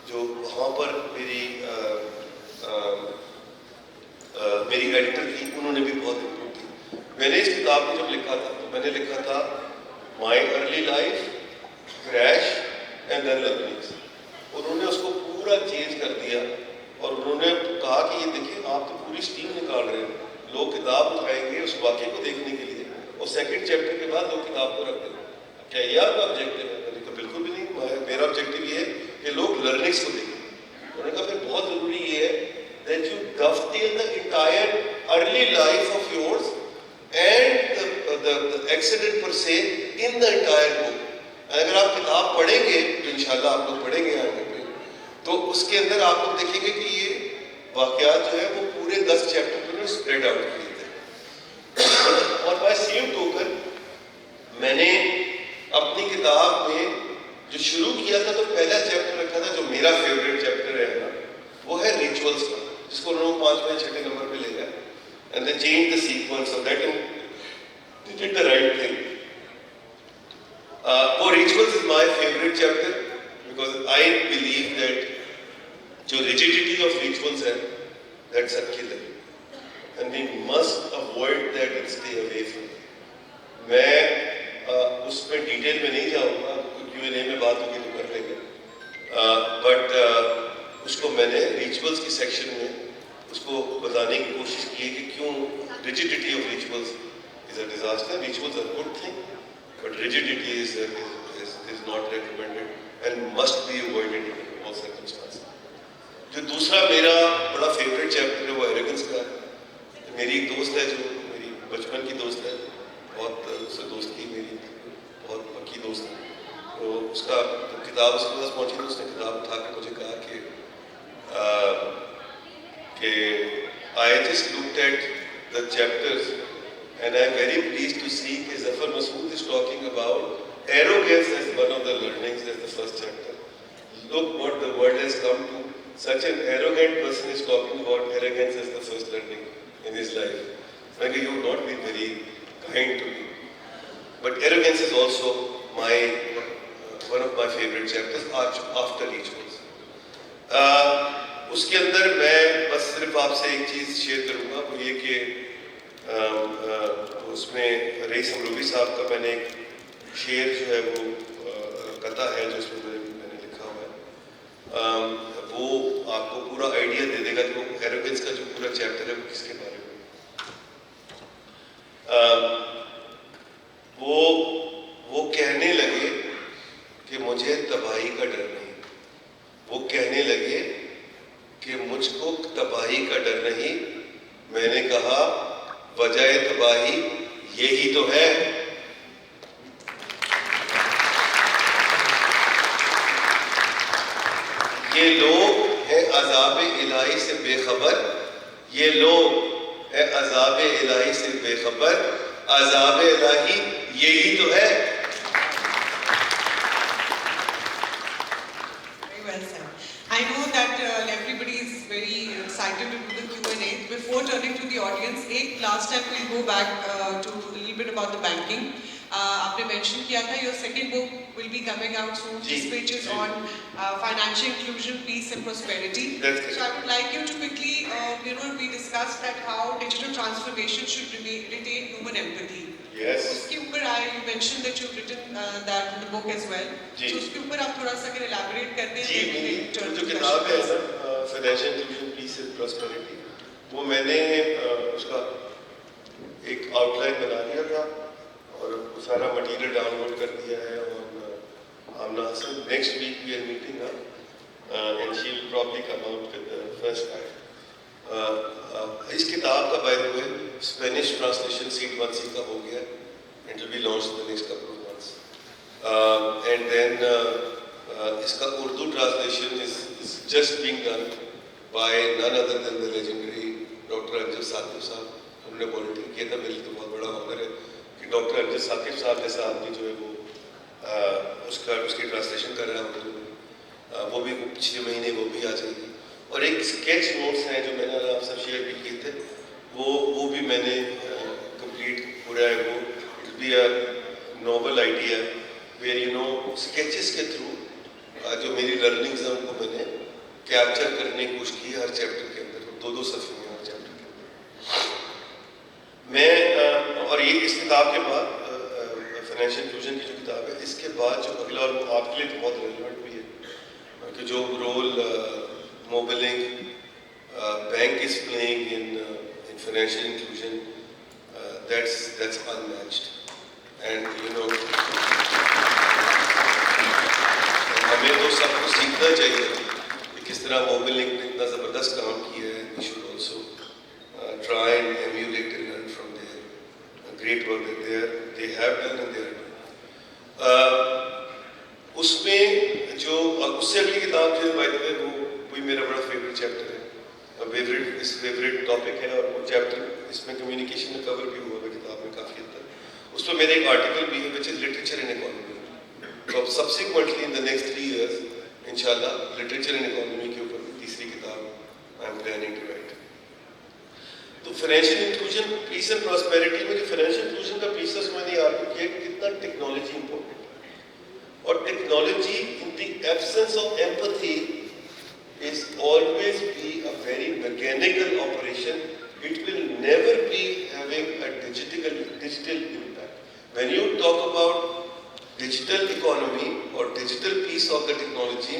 जो वहाँ पर मेरी एडिटर थी, उन्होंने भी बहुत इम्प्रूव की। मैंने इस किताब में जब लिखा था तो मैंने लिखा था my early life, crash and then learnings. उन्होंने उसको पूरा चेंज कर दिया और उन्होंने कहा कि ये देखिए आप तो पूरी स्टीम निकाल रहे हैं, लोग किताब उठाएंगे उस वाक़े को देखने के लिए और सेकंड चैप्टर के बाद लोग किताब को रख देंगे। क्या ये आपका ऑब्जेक्टिव है? मैंने कहा बिल्कुल भी नहीं, मेरा ऑब्जेक्टिव ये है कि लोग लर्निंग्स को देखें। उन्होंने कहा फिर बहुत ज़रूरी ये है that you dovetail the entire early life of yours accident per se in the entire book. अगर आप किताब पढ़ेंगे, तो इंशाल्लाह आप लोग पढ़ेंगे आगे में, तो उसके अंदर आप लोग देखेंगे कि ये वाक़यात जो है वो पूरे 10 चैप्टर में स्प्रेड आउट किए थे। और बाय सेम टोकन मैंने अपनी किताब में जो शुरू किया था, तो पहला चैप्टर रखा था जो मेरा फेवरेट चैप्टर है ना, वो है रिचुअल्स का, जिसको उन्होंने 5वें 6वें नंबर पे ले गया, and they change the sequence of that and they did the right thing. वो rituals is my favourite chapter because I believe that जो रिजिडिटी ऑफ रिचुअल्स है, that's a killer and we must avoid that and stay away from. मैं उसमें detail में नहीं जाऊंगा, Q&A में बात होगी तो कर लेंगे, बट उसको मैंने रिचुअल्स की सेक्शन में उसको बताने की कोशिश की है कि क्यों rigidity of rituals is a disaster. Rituals are good thing, but rigidity is not recommended and must be avoided in all circumstances. जो दूसरा मेरा बड़ा फेवरेट चैप्टर है वो एरोगेंस का है। मेरी एक दोस्त है जो मेरी बचपन की दोस्त है, बहुत उससे दोस्ती मेरी बहुत पक्की दोस्त है, तो उसका तो किताब उसके पास पहुंची तो उसने किताब उठा के मुझे कहा कि I just looked at the chapters and I am very pleased to see कि Zafar Masood is talking about arrogance as one of the learnings as the first chapter. Look what the world has come to, such an arrogant person is talking about arrogance as the first learning in his life. Like, you would not be very kind to me. But arrogance is also my one of my favorite chapters after rituals. उसके अंदर मैं बस सिर्फ आपसे एक चीज़ share करूँगा, वो ये कि उसमें रईस अमरूवी साहब का मैंने एक शेर जो है वो कथा है जो उसमें मैंने लिखा हुआ है, वो आपको पूरा आइडिया दे देगा कि वो एरोगेंस का जो पूरा चैप्टर है वो किसके बारे में। वो कहने लगे कि मुझे तबाही का डर नहीं, वो कहने लगे कि मुझको तबाही का डर नहीं। मैंने कहा वजह तबाही यही तो है। ये लोग हैं अज़ाब इलाही से बेखबर, ये लोग हैं अज़ाब इलाही से बेखबर, अज़ाब इलाही यही तो है। Very well said. I know that everybody is very excited to do the Q&A. Before turning to the audience, last time we'll go back to a little bit about the banking. आपने mention किया था your second book will be coming out soon. This page is on financial inclusion, peace and prosperity. So I would like you to quickly, we discussed that how digital transformation should retain human empathy. Yes. उसके ऊपर you mentioned that you've written that in the book as well. Ji. So उसके ऊपर आप थोड़ा सा अगर elaborate करते हैं. जी, मेरी जो किताब है ना financial inclusion peace and prosperity, वो मैंने उसका एक आउटलाइन बना दिया था और सारा मटेरियल डाउनलोड कर दिया है। और Amna Hasan next week we are meeting and she will probably come out with the first part. इस किताब का by the way Spanish translation C1C का हो गया, it will be launched in the next couple of months and then इसका Urdu translation is just being done by none other than the legendary doctor Amjad Saqib साहब। उन्होंने volunteer किया था, मेरे लिए तो बहुत बड़ा ऑनर है कि डॉक्टर अमजद साकिब साहब जैसा आदमी जो है वो उसकी ट्रांसलेशन कर रहा है उर्दू में। वो भी पिछले महीने वो भी आ जाएगी। और एक स्केच नोट्स हैं जो मैंने आप सब शेयर भी किए थे, वो भी मैंने कंप्लीट हो रहा है। वो it be a noble idea where sketches के थ्रू जो मेरी लर्निंग्स हैं उनको मैंने कैप्चर करने की कोशिश की हर चैप्टर के अंदर, 2-2 सफ़े में हर चैप्टर के अंदर। मैं और ये इस किताब के बाद फाइनेंशियल इंक्लूजन की जो किताब है, इसके बाद जो अगला, और वो आपके लिए तो बहुत रेलिवेंट भी है कि जो role Mobilink bank is playing in financial inclusion, that's unmatched and हमें तो सबको सीखना चाहिए कि किस तरह मोबिलिंग ने इतना ज़बरदस्त काम किया है। We should also try and emulate and learn from there. great work that they have done and they are doing. उसमें जो उससे अगली किताब जो बाय द वे वो कोई मेरा बड़ा फेवरेट चैप्टर है, फेवरेट टॉपिक है, और वो चैप्टर इसमें कम्युनिकेशन में कवर भी हुआ है किताब में काफ़ी हद तक। उसमें मेरा एक आर्टिकल भी है which is literature in economy. तो अब subsequently in the next 3 years इंशाल्लाह लिटरेचर इन इकोनॉमी के ऊपर तीसरी किताब I am planning to write. तो financial inclusion, peace and prosperity में जो फाइनेंशियल इंक्लूजन का पीस है उसमें मैंने आर्ग्यू किया कि कितना टेक्नोलॉजी इंपॉर्टेंट, और technology in the absence of empathy is always be a very mechanical operation. It will never be having a digital impact. When you talk about digital economy or digital piece of the technology,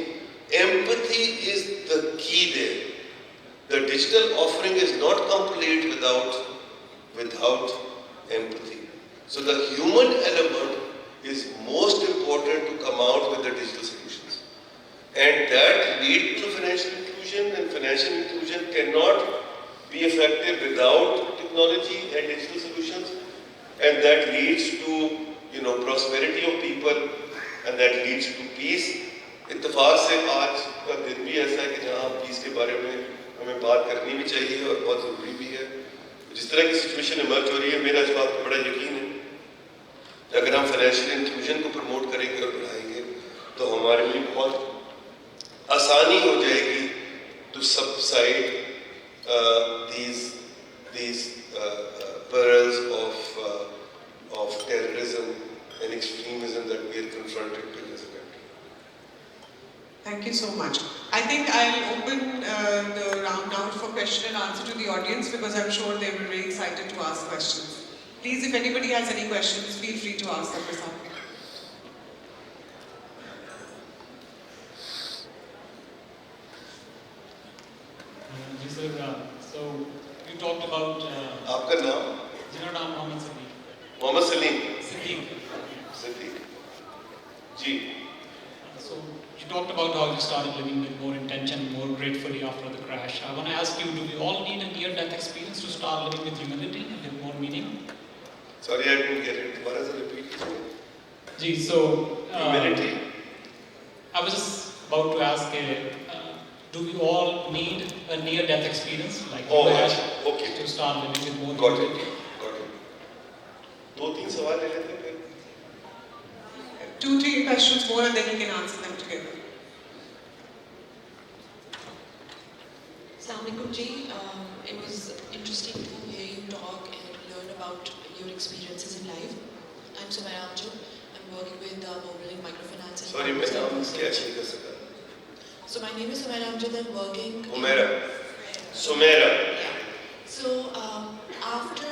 empathy is the key there. The digital offering is not complete without empathy. So the human element is most important to come out with the digital solutions. And that leads to financial inclusion, and financial inclusion cannot be effective without technology and digital solutions, and that leads to prosperity of people, and that leads to peace. इत्तेफाक से आज का दिन भी ऐसा है कि जहाँ पीस के बारे में हमें बात करनी भी चाहिए और बहुत ज़रूरी भी है। जिस तरह की सिचुएशन इमर्ज हो रही है, मेरा इस बात पर बड़ा यकीन है कि अगर हम फाइनेंशियल इंक्लूजन को प्रमोट करेंगे और बढ़ाएंगे तो हमारे लिए बहुत आसानी हो जाएगी to subside these perils of terrorism and extremism that we are confronted with as a country. Thank you so much. I think I'll open the round now for question and answer to the audience because I'm sure they will be very excited to ask questions. Please, if anybody has any questions, feel free to ask them this afternoon. So you talked about. आपका नाम? मेरा नाम Mohammad Salim. Mohammad Salim. Siddiq. Ji. So you talked about how you started living with more intention, more gratefully after the crash. I want to ask you, do we all need a near-death experience to start living with humility, with more meaning? Sorry, I didn't get it. What is the repeat? Ji, so humility. I was just about to ask. Do we all need a near-death experience like you had okay. to start living with more Got humility? it. 2-3 सवाल ले लेते हैं फिर. 2-3 questions more and then you can answer them together. Assalamu alaikum ji. It was interesting to hear you talk and learn about your experiences in life. I'm Sumaira Amjad. I'm working with Mobilink Microfinance. Sorry, मैं नाम catch नहीं कर सका. So my name is Sumaira Amjad. I'm working. Sumaira. Yeah. So after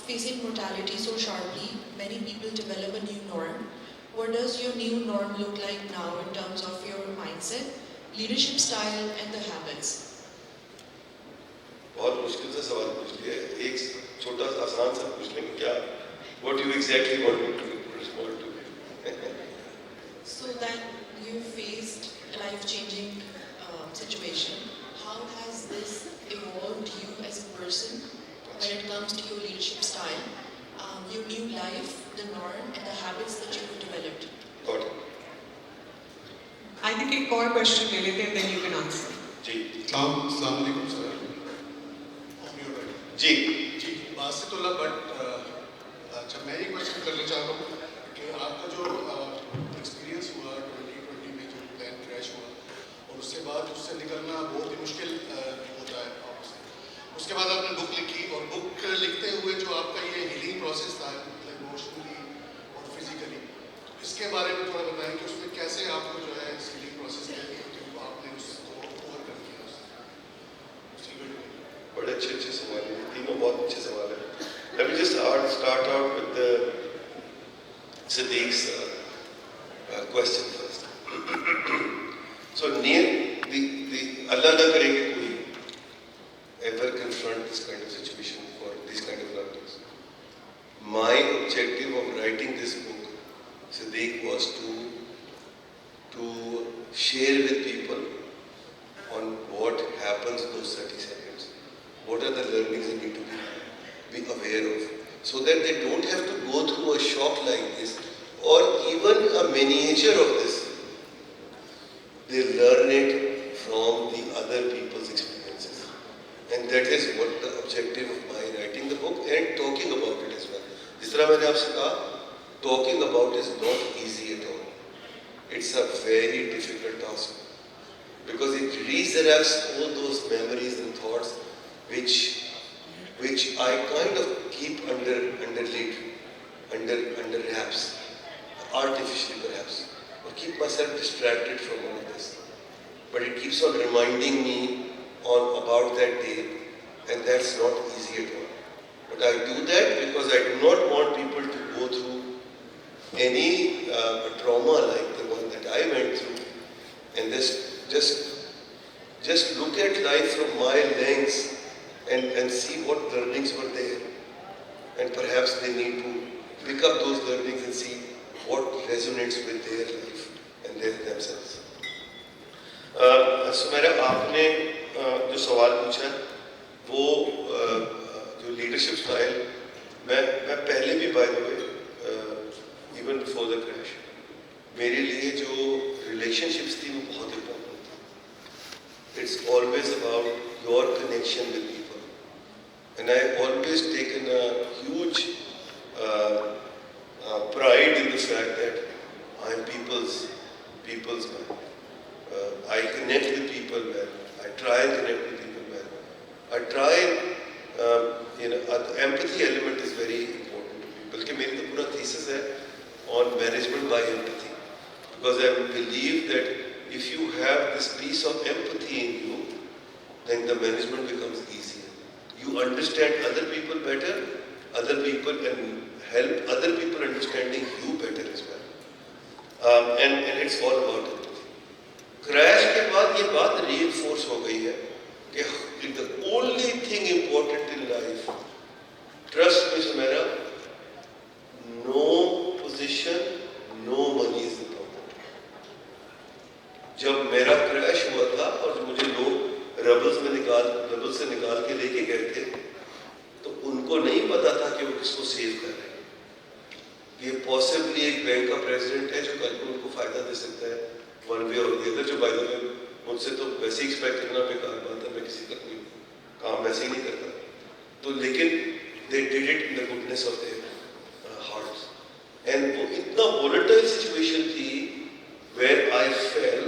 facing mortality so sharply, many people develop a new norm. What does your new norm look like now in terms of your mindset, leadership style, and the habits? बहुत मुश्किल से सवाल पूछ लिया. एक छोटा सा आसान सा पूछ लें क्या? What do you exactly want me to respond to? So that you faced a life-changing situation. How has this evolved you as a person when it comes to your leadership style, your new life, the norm, and the habits that you have developed? Got it. I think एक और question ले लेते हैं and then you can answer. जी. अस्सलाम वालेकुम sir. Ji. Ji. बासितुल्लाह but अच्छा मैं एक क्वेश्चन करना चाह रहा हूँ कि आपका जो एक्सपीरियंस हुआ 2020 में जो प्लान क्रैश हुआ और उसके बाद उससे निकलना बहुत ही मुश्किल होता है आपसे. उसके बाद आपने बुक लिखी और बुक लिखते हुए जो आपका ये हीलिंग प्रोसेस था इमोशनली और फिजिकली, इसके बारे में थोड़ा बताएं कि उसमें कैसे आपको जो है इस हीलिंग प्रोसेस में आपने उसको ओवरकम किया. बड़े अच्छे सवाल हैं, तीनों बहुत अच्छे सवाल हैं. Let me just start out with the Siddiq's question first. So near the Allah na करे कि कोई ever confront this kind of situation for these kind of learnings. My objective of writing this book, Siddiq, was to share with people on what happens in those 30 seconds. What are the learnings they need to be aware of? so that they don't have to go through a shock like this or even a miniature of this. They learn it from the other people's experiences. And that is what the objective of my writing the book and talking about it as well. जिस तरह मैंने आपसे कहा, talking about is not easy at all. It's a very difficult task because it resurrects all those memories and thoughts which I kind of keep under wraps, artificially perhaps, or keep myself distracted from all of this. But it keeps on reminding me about that day, and that's not easy at all. But I do that because I do not want people to go through any trauma like the one that I went through, and just look at life from my lens and see what learnings were there, and perhaps they need to pick up those learnings and see what resonates with their life and themselves. Sumera, आपने जो सवाल पूछा वो जो leadership style, मैं पहले भी bye the way even before the crash मेरे लिए जो रिलेशनशिप्स थी वो बहुत इम्पोर्टेंट थी. It's always about your connection with people, and I always taken a huge pride in the fact that I am people's man. I connect with people well. I try and connect with people well. I try and the empathy element is very important to me. बल्कि मेरी तो पूरा thesis है on management by empathy, because I believe that if you have this piece of empathy in you, then the management becomes easier. You understand other people better, other people, and help other people understanding you better as well. And it's all about it. Crash के बाद ये बात reinforce हो गई है कि the only thing important in life, trust me Sumaira, no position, no money is important. जब मेरा क्रैश हुआ था और जो मुझे लोग रबल से निकाल के लेके गए थे, तो उनको नहीं पता था कि वो किसको सेव कर रहे हैं. ये पॉसिबली एक बैंक का प्रेसिडेंट है जो कल को उनको फायदा दे सकता है वन वे और दी अदर, जो बाय द वे मुझसे तो वैसे ही एक्सपेक्ट करना बेकार बात है, मैं किसी का कोई काम वैसे ही नहीं करता. तो लेकिन they did it in the goodness of their hearts, and वो इतना वोलेटाइल सिचुएशन थी where I felt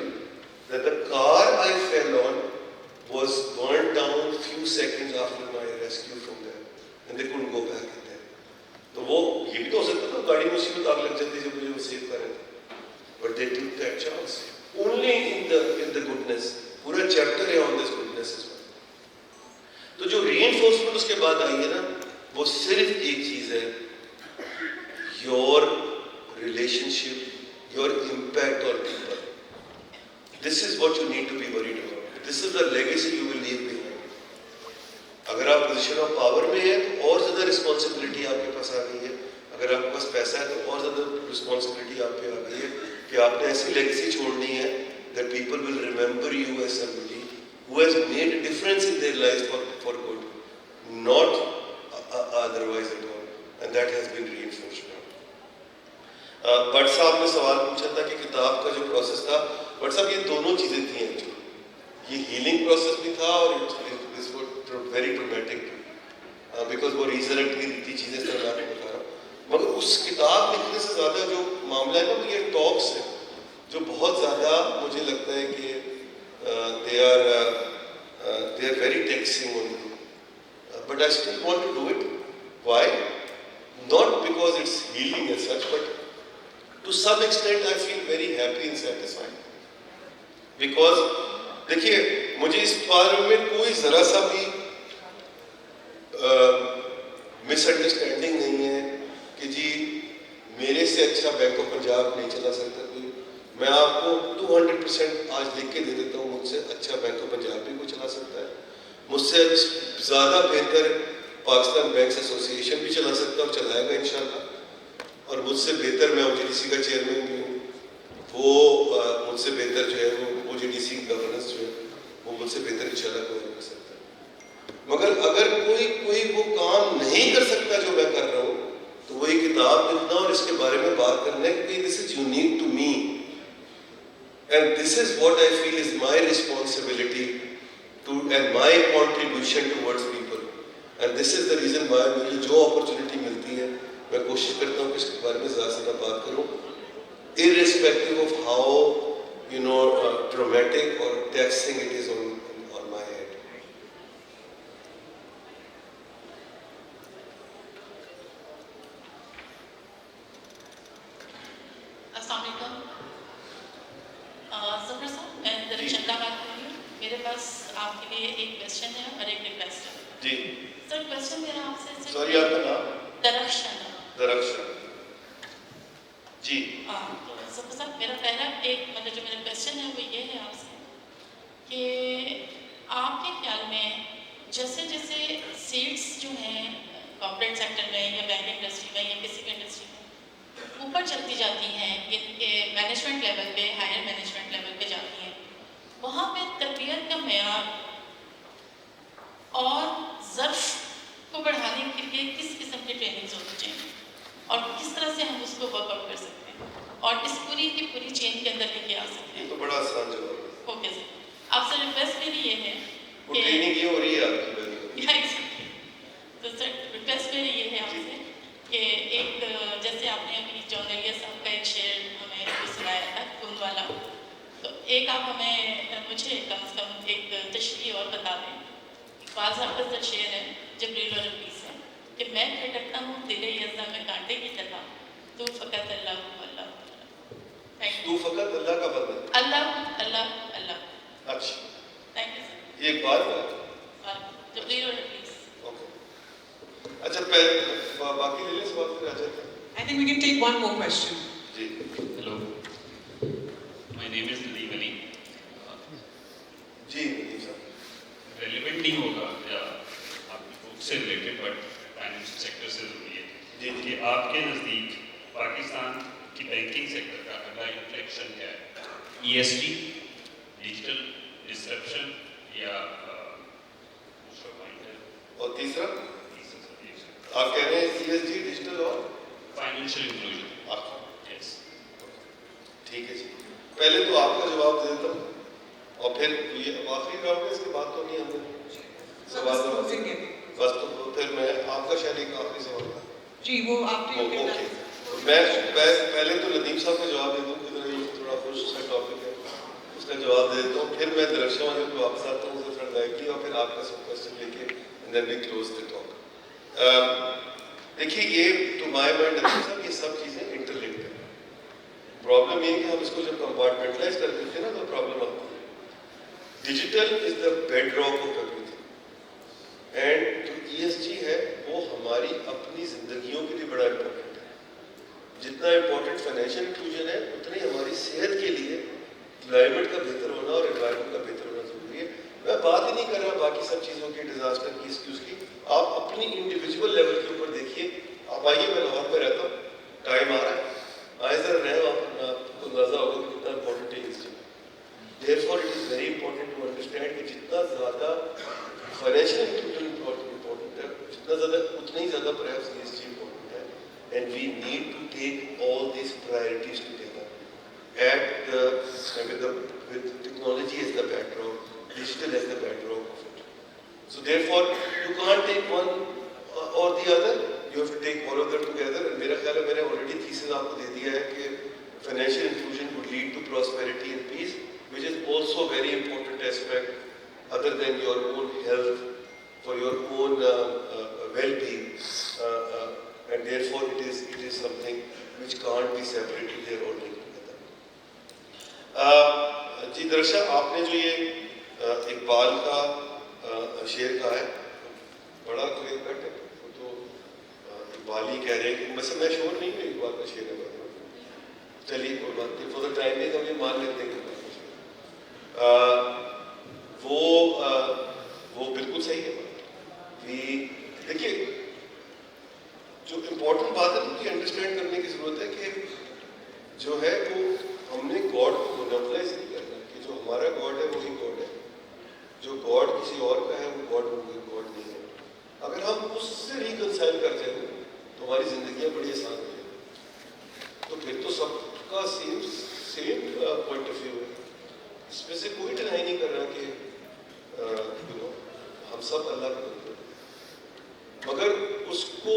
that the car I fell on was burned down few seconds after my rescue from there, and they couldn't go back in there. तो वो ये भी तो हो सकता था गाड़ी में उसी में आग लग जाती जब मुझे वो सेव कर रहे थे, but they took that chance only in the goodness. पूरा चैप्टर है on this goodness as well. तो जो reinforcement उसके बाद आई है ना, वो सिर्फ एक चीज है, your relationship, your impact on people. This is what you need to be worried about. This is the legacy you will leave behind. अगर आप पोजीशन ऑफ पावर में है तो और ज़्यादा रिस्पॉन्सिबिलिटी आपके पास आ गई है. अगर आपके पास पैसा है तो और ज़्यादा रिस्पॉन्सिबिलिटी आप पे आ गई है कि आपने ऐसी लेगेसी छोड़नी है that people will remember you as somebody who has made a difference in their lives for good, not otherwise at all, and that has been reinforced now. Bhatt साहब ने सवाल पूछा था कि किताब का जो प्रोसेस था, भट्ट साहब ये दोनों चीज़ें थी एक्चुअली. ये हीलिंग प्रोसेस भी था और इट्स वेरी ट्रोमेटिक बिकॉज वो रिजरेक्ट की रीति चीज़ें इस तरह मैं आपको बता रहा हूँ. मगर उस किताब लिखने से ज़्यादा जो मामला है ना, वो ये टॉक्स है जो बहुत ज़्यादा मुझे लगता है कि they are very taxing on you, but I still want to do it. Why? Not because it's healing as such, but to some extent I feel very happy and satisfied. Because देखिए, मुझे इस बारे में कोई ज़रा सा भी misunderstanding नहीं है कि जी मेरे से अच्छा बैंक ऑफ पंजाब नहीं चला सकता कोई. मैं आपको 200% आज लिख के दे देता हूँ, मुझसे अच्छा बैंक ऑफ पंजाब भी कोई चला सकता है, मुझसे ज़्यादा बेहतर पाकिस्तान बैंक्स एसोसिएशन भी चला सकता है और चलाएगा इंशाल्लाह, और मुझसे बेहतर मैं OGDC का चेयरमैन भी हूँ, वो मुझसे बेहतर जो है वो OGDC गवर्नेंस जो है वो मुझसे बेहतर इंशाल्लाह कोई कर सकता है. मगर अगर कोई वो काम नहीं कर सकता जो मैं कर रहा हूँ, तो वही किताब लिखना और इसके बारे में बात करना है कि this is unique to me and this is what I feel is my responsibility to and my contribution towards people and this is the reason why मुझे जो अपॉर्चुनिटी मिलती है मैं कोशिश करता हूँ कि इसके बारे में ज़्यादा से ज़्यादा बात करूँ, irrespective of how dramatic or taxing it is on my head. अस्सलाम वालेकुम। ज़फ़र साहब, मैं दरचंदा बात कर रही हूँ। मेरे पास आपके लिए एक क्वेश्चन है और एक रिक्वेस्ट है। जी सर, क्वेश्चन मेरा आपसे सॉरी आपका नाम? दरख्शन। दरख्शन जी। तो ज़फ़र साहब, मेरा पहला मतलब जो मेरा क्वेश्चन है वो ये है आपसे कि आपके ख्याल में जैसे जैसे सीट्स जो हैं कॉर्पोरेट सेक्टर में या बैंक इंडस्ट्री में या किसी भी इंडस्ट्री में ऊपर चलती जाती हैं, इनके मैनेजमेंट लेवल पे, हायर मैनेजमेंट लेवल पे जाती हैं, वहाँ पे तरबियत का मेयार और ज़र्फ़ को बढ़ाने के लिए किस किस्म की ट्रेनिंग्स होनी चाहिए और किस तरह से हम उसको वर्कआउट कर सकते हैं और इस पूरी की पूरी चेन के अंदर लेके आ सकते हैं? तो बड़ा आसान जवाब है। ओके सर, आपसे रिक्वेस्ट मेरी ये है वो ट्रेनिंग ये हो रही है आपकी वाली। तो सर रिक्वेस्ट मेरी ये है आपसे कि एक जैसे आपने अभी जॉन एलिया साहब का एक शेर हमें सुनाया था खून वाला, तो एक आप हमें मुझे कम से कम एक तशरीह और बता दें। इकबाल साहब का सर शेर है जबरील और रबीस है कि मैं खटकता हूँ दिले यज़्दा में कांटे की तरह, तू फ़कत अल्लाह अल्लाह। तू फकत अल्लाह का बंदा। अल्लाह अल्लाह अल्लाह। अच्छा, थैंक यू सर। ये एक बात है। जबरील और रबीस। ओके, अच्छा पहले बाकी ले ले सवाल फिर आ जाते हैं। I think we can take one more question. Ji Hello, my name is Nadeem Ali. जी नदीम साहब। Relevant नहीं होगा या आपकी बुक से रिलेटेड बट फाइनेंशियल सेक्टर से ज़रूरी है जी, जी। कि आपके नज़दीक पाकिस्तान की बैंकिंग सेक्टर का अगला इन्फ्लेक्शन क्या है? ESG, डिजिटल डिस्ट्रप्शन या दूसरा पॉइंट है? और तीसरा तीसरा सब्जेक्ट आप कह रहे हैं ESG डिजिटल और फाइनेंशियल इंक्लूजन। आपका यस। ठीक है जी। पहले तो आपका जवाब दे देता हूँ और फिर ये आखिरी राउंड है, इसके बाद तो नहीं हमने सवाल Closing है। बस, तो फिर मैं आपका शायद एक आखिरी सवाल था। जी वो आपने ओके, मैं पहले तो नदीम साहब का जवाब दे दूँ कि ये थोड़ा खुश सा टॉपिक है, उसका जवाब दे देता हूँ, फिर मैं दरख्शन वाले को वापस आता हूँ थोड़ा डायरेक्टली और फिर आपका सब क्वेश्चन लेके and then we close the talk. देखिए ये टू माय माइंड नदीम साहब ये सब चीज़ें इंटरलिंक्ड है। प्रॉब्लम ये है कि हम इसको जब कंपार्टमेंटलाइज कर देते हैं ना तो प्रॉब्लम आती है। Digital is the bedrock of everything and जो ESG है वो हमारी अपनी जिंदगियों के लिए बड़ा इंपॉर्टेंट है। जितना इंपॉर्टेंट फाइनेंशियल इंक्लूजन है उतनी हमारी सेहत के लिए क्लाइमेट का बेहतर होना और एनवायरनमेंट का बेहतर होना जरूरी है। मैं बात ही नहीं कर रहा बाकी सब चीज़ों की, डिजास्टर की, इसकी उसकी, आप अपनी इंडिविजुअल लेवल के ऊपर देखिए। आप आइए, मैं लाहौर में रहता हूँ, टाइम आ रहा है, आए सर रहे आपको अंदाजा होगा कि कितना इंपॉर्टेंट है ESG। Therefore, it is very important to understand कि जितना ज़्यादा फाइनेंशियल इंक्लूजन इम्पोर्टेंट है, जितना ज़्यादा उतना ही ज़्यादा perhaps ESG इम्पोर्टेंट है, and we need to take all these priorities together. With technology as the backdrop, digital as the backdrop of it. So therefore, you can't take one or the other. You have to take all of them together. And मेरा ख्याल है मैंने already thesis आपको दे दिया है कि financial inclusion would lead to prosperity and peace, which is also a very important aspect other than your own health, for your own well-being, and therefore it is something which can't be separated. They are all linked together. जी दर्शा, आपने जो ये इकबाल का शेर कहा है बड़ा clear cut है, तो इकबाल ही कह रहे हैं कि मैं श्योर नहीं हूँ इकबाल का शेर है। चलिए कोई बात नहीं, फॉर द टाइमिंग हम ये मान लेते हैं वो बिल्कुल सही है कि देखिए जो इम्पोर्टेंट बात है उनकी अंडरस्टैंड करने की जरूरत है कि जो है वो हमने गॉड को मोनोपलाइज नहीं करना कि जो हमारा गॉड है वही गॉड है। जो गॉड की किसी और का है, वो गॉड गॉड नहीं है। अगर हम उससे रिकंसाइल कर जाए तो हमारी जिंदगियां बड़ी आसान हो जाएगी। तो फिर तो सबका सेम पॉइंट ऑफ व्यू है, इसमें से कोई डिनाई नहीं कर रहा कि हम सब अल्लाह के बंदे हैं, मगर उसको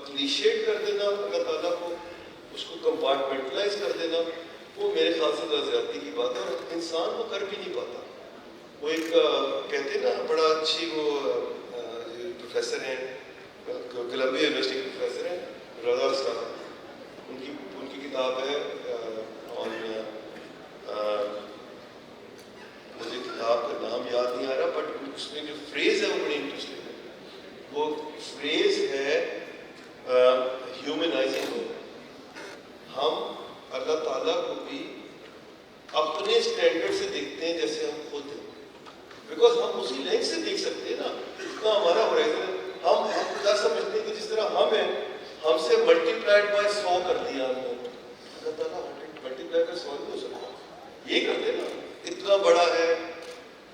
क्लीशेड कर देना, अल्लाह ताला को उसको कंपार्टमेंटलाइज कर देना, वो मेरे ख्याल से ज्यादती की बात है और इंसान वो कर भी नहीं पाता। वो एक कहते हैं ना, बड़ा अच्छी वो प्रोफेसर हैं, कोलंबिया यूनिवर्सिटी के प्रोफेसर हैं, रजा साहब, उनकी किताब है ऑन, मुझे किताब का नाम याद नहीं आ रहा, बट उसमें जो फ्रेज है वो बड़ी इंटरेस्टिंग है। वो फ्रेज है ह्यूमनाइजिंग गॉड। हम अल्लाह ताला को भी अपने स्टैंडर्ड से देखते हैं जैसे हम खुद हैं, बिकॉज हम उसी लेंस से देख सकते हैं ना, जितना हमारा होराइजन है। हम क्या समझते हैं कि जिस तरह हम हैं, हमसे मल्टीप्लाइड बाय 100 कर दिया हमने, अल्लाह ताला मल्टीप्लाई बाय 100 नहीं हो सकता। ये करते हैं ना, इतना बड़ा है,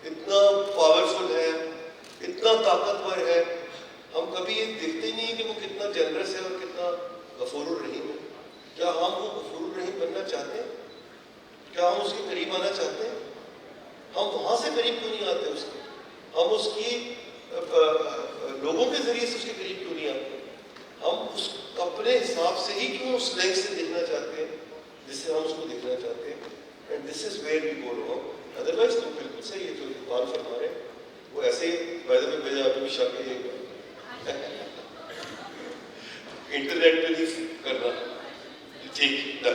इतना पावरफुल है, इतना ताकतवर है, हम कभी ये देखते ही नहीं कि वो कितना जनरस है और कितना गफूरुर रहीम है। क्या हम वो गफूरुर रहीम बनना चाहते हैं? क्या हम उसके करीब आना चाहते हैं? हम वहां से करीब क्यों नहीं आते उसके? हम उसकी लोगों के जरिए से उसके करीब क्यों नहीं आते? हम उस अपने हिसाब से ही क्यों उस लेंस से देखना चाहते हैं जिससे हम उसको देखना चाहते हैं? And this is where we go wrong. Otherwise तो बिल्कुल सही है जो इकबाल फरमा रहे हैं, वो ऐसे ही वैसे में भेजा अभी शक है इंटरनेट पे नहीं करना। ठीक है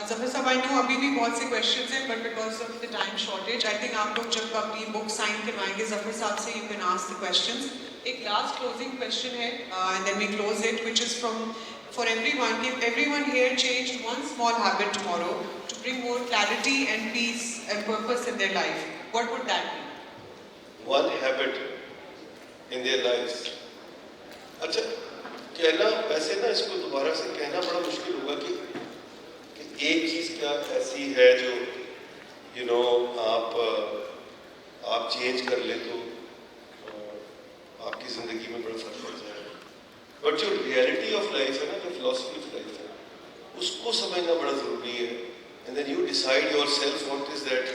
Zafar साहब, आई नो अभी भी बहुत से क्वेश्चंस हैं, but because of the time shortage I think आप लोग जब अपनी बुक साइन करवाएंगे जफर साहब से, you can ask the questions. एक लास्ट क्लोजिंग क्वेश्चन है and then we close it, which is from for everyone. If everyone here changed one small habit tomorrow to bring more clarity and peace and purpose in their life, what would that be? One habit in their life. अच्छा, कहना वैसे ना, इसको दोबारा से कहना बड़ा मुश्किल होगा कि एक चीज़ क्या ऐसी है जो आप चेंज कर ले तो आपकी ज़िंदगी में बड़ा फर्क पड़ जाएगा। बट जो रियलिटी ऑफ लाइफ है ना, जो फिलॉसफी ऑफ लाइफ है, उसको समझना बड़ा ज़रूरी है। And then you decide yourself what is that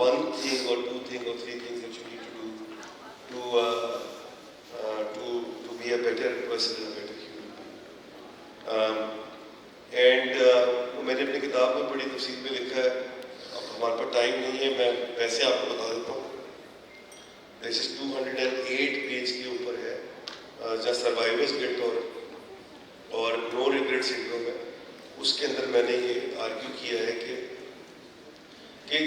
one thing और टू थिंग और three things that you need to do to be a better person, a better human. And मैंने अपनी किताब में बड़ी तफसील में लिखा है, अब हमारे पास टाइम नहीं है, मैं वैसे आपको बता देता हूँ। दिस इज 208 पेज के ऊपर है, जहाँ सर्वाइवर्स गिल्ट और नो रिग्रेट सिंड्रोम है। उसके अंदर मैंने ये आर्ग्यू किया है कि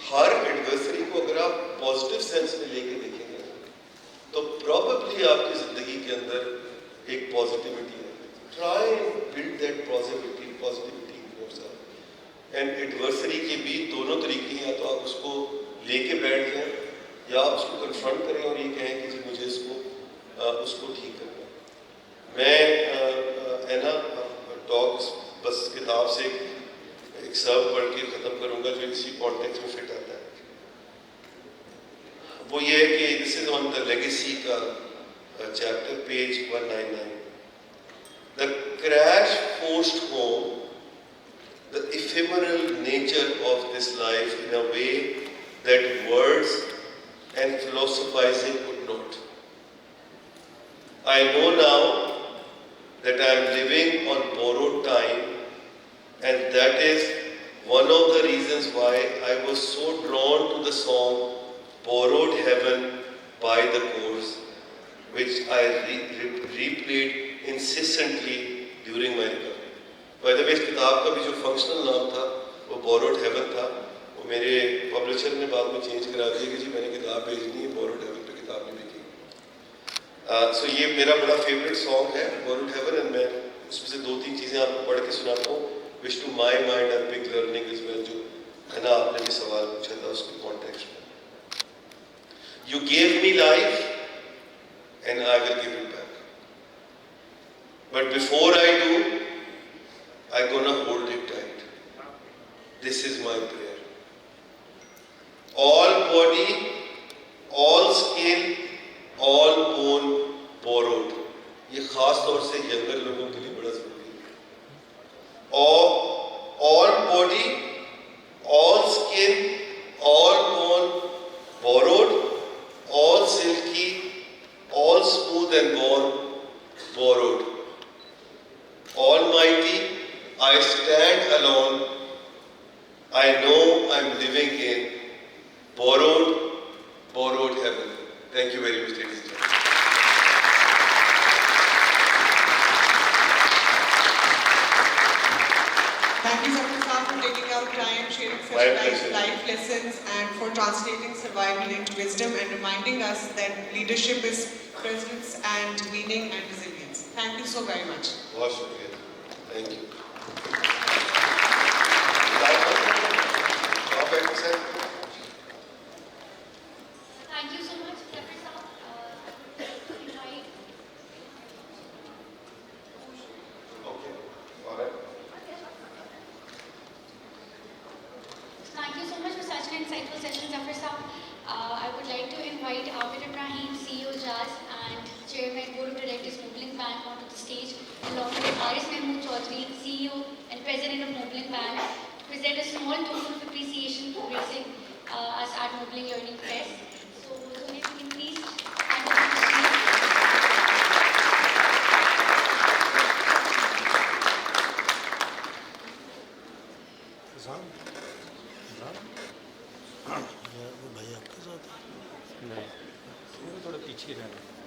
हर एडवर्सरी को अगर आप पॉजिटिव सेंस में लेके देखेंगे तो प्रॉबेबली आपकी ज़िंदगी के अंदर एक पॉजिटिविटी है। Try and build that positivity in yourself. And adversary के भी दोनों तरीके हैं, या तो आप उसको लेके बैठ जाएं या आप उसको कन्फ्रंट करें और ये कहें कि जी मुझे उसको ठीक करना है। मैं है ना टॉक्स बस किताब से एक सब पढ़ के ख़त्म करूँगा जो इसी कॉन्टेक्स्ट में फिट आता है। वो ये है कि this is on the legacy का chapter, page 199। The crash forced home the ephemeral nature of this life in a way that words and philosophizing could not. I know now that I am living on borrowed time, and that is one of the reasons why I was so drawn to the song Borrowed Heaven by the Course, which I replayed incessantly during my recovery. By the way, इस किताब का भी जो functional नाम था वो borrowed haven था। वो मेरे पब्लिशर ने बाद में चेंज करा दिया कि जी मैंने किताब भेजनी है, बोरोड हेवन पे किताब नहीं लिखी। सो ये मेरा बड़ा फेवरेट सॉन्ग है बोरोड हेवन, एंड मैं उसमें से 2-3 चीज़ें आपको पढ़ के सुनाता हूँ। Wish to my mind a big learning is well, जो है ना आपने भी सवाल पूछा था उसके कॉन्टेक्स्ट में। You gave me life and I will give it back, but before I do, I'm gonna hold it tight. This is my prayer. All body all skin, all bone, borrowed. ये खास तौर से younger लोगों के लिए बड़ा जरूरी है। all body, all skin, all bone, borrowed, all silky, all smooth and borrowed. Almighty, I stand alone. I know I'm living in borrowed heaven. Thank you very much, ladies and gentlemen. Thank you, Dr. Saab, for taking out time, sharing such My life pleasure. lessons, and for translating survival into wisdom and reminding us that leadership is presence and meaning and resilience. Thank you so very much. बहुत शुक्रिया. Thank you. आप बैठ सकते हैं. Thank you so much, Dr. Saab. Invite. Okay. All right. Thank you so much for such an insightful session, Dr. Saab. I would like to invite Abid Ibrahim, CEO Jazz, and Chairman Board of Directors Moblink Bank onto the stage, along with Aris Mahmood Chaudhary, CEO and President of Moblink Bank, to present a small token of appreciation for gracing us at Moblink Learning Press. So, if you can please hand over the stage. नहीं, थोड़ा पीछे रहना।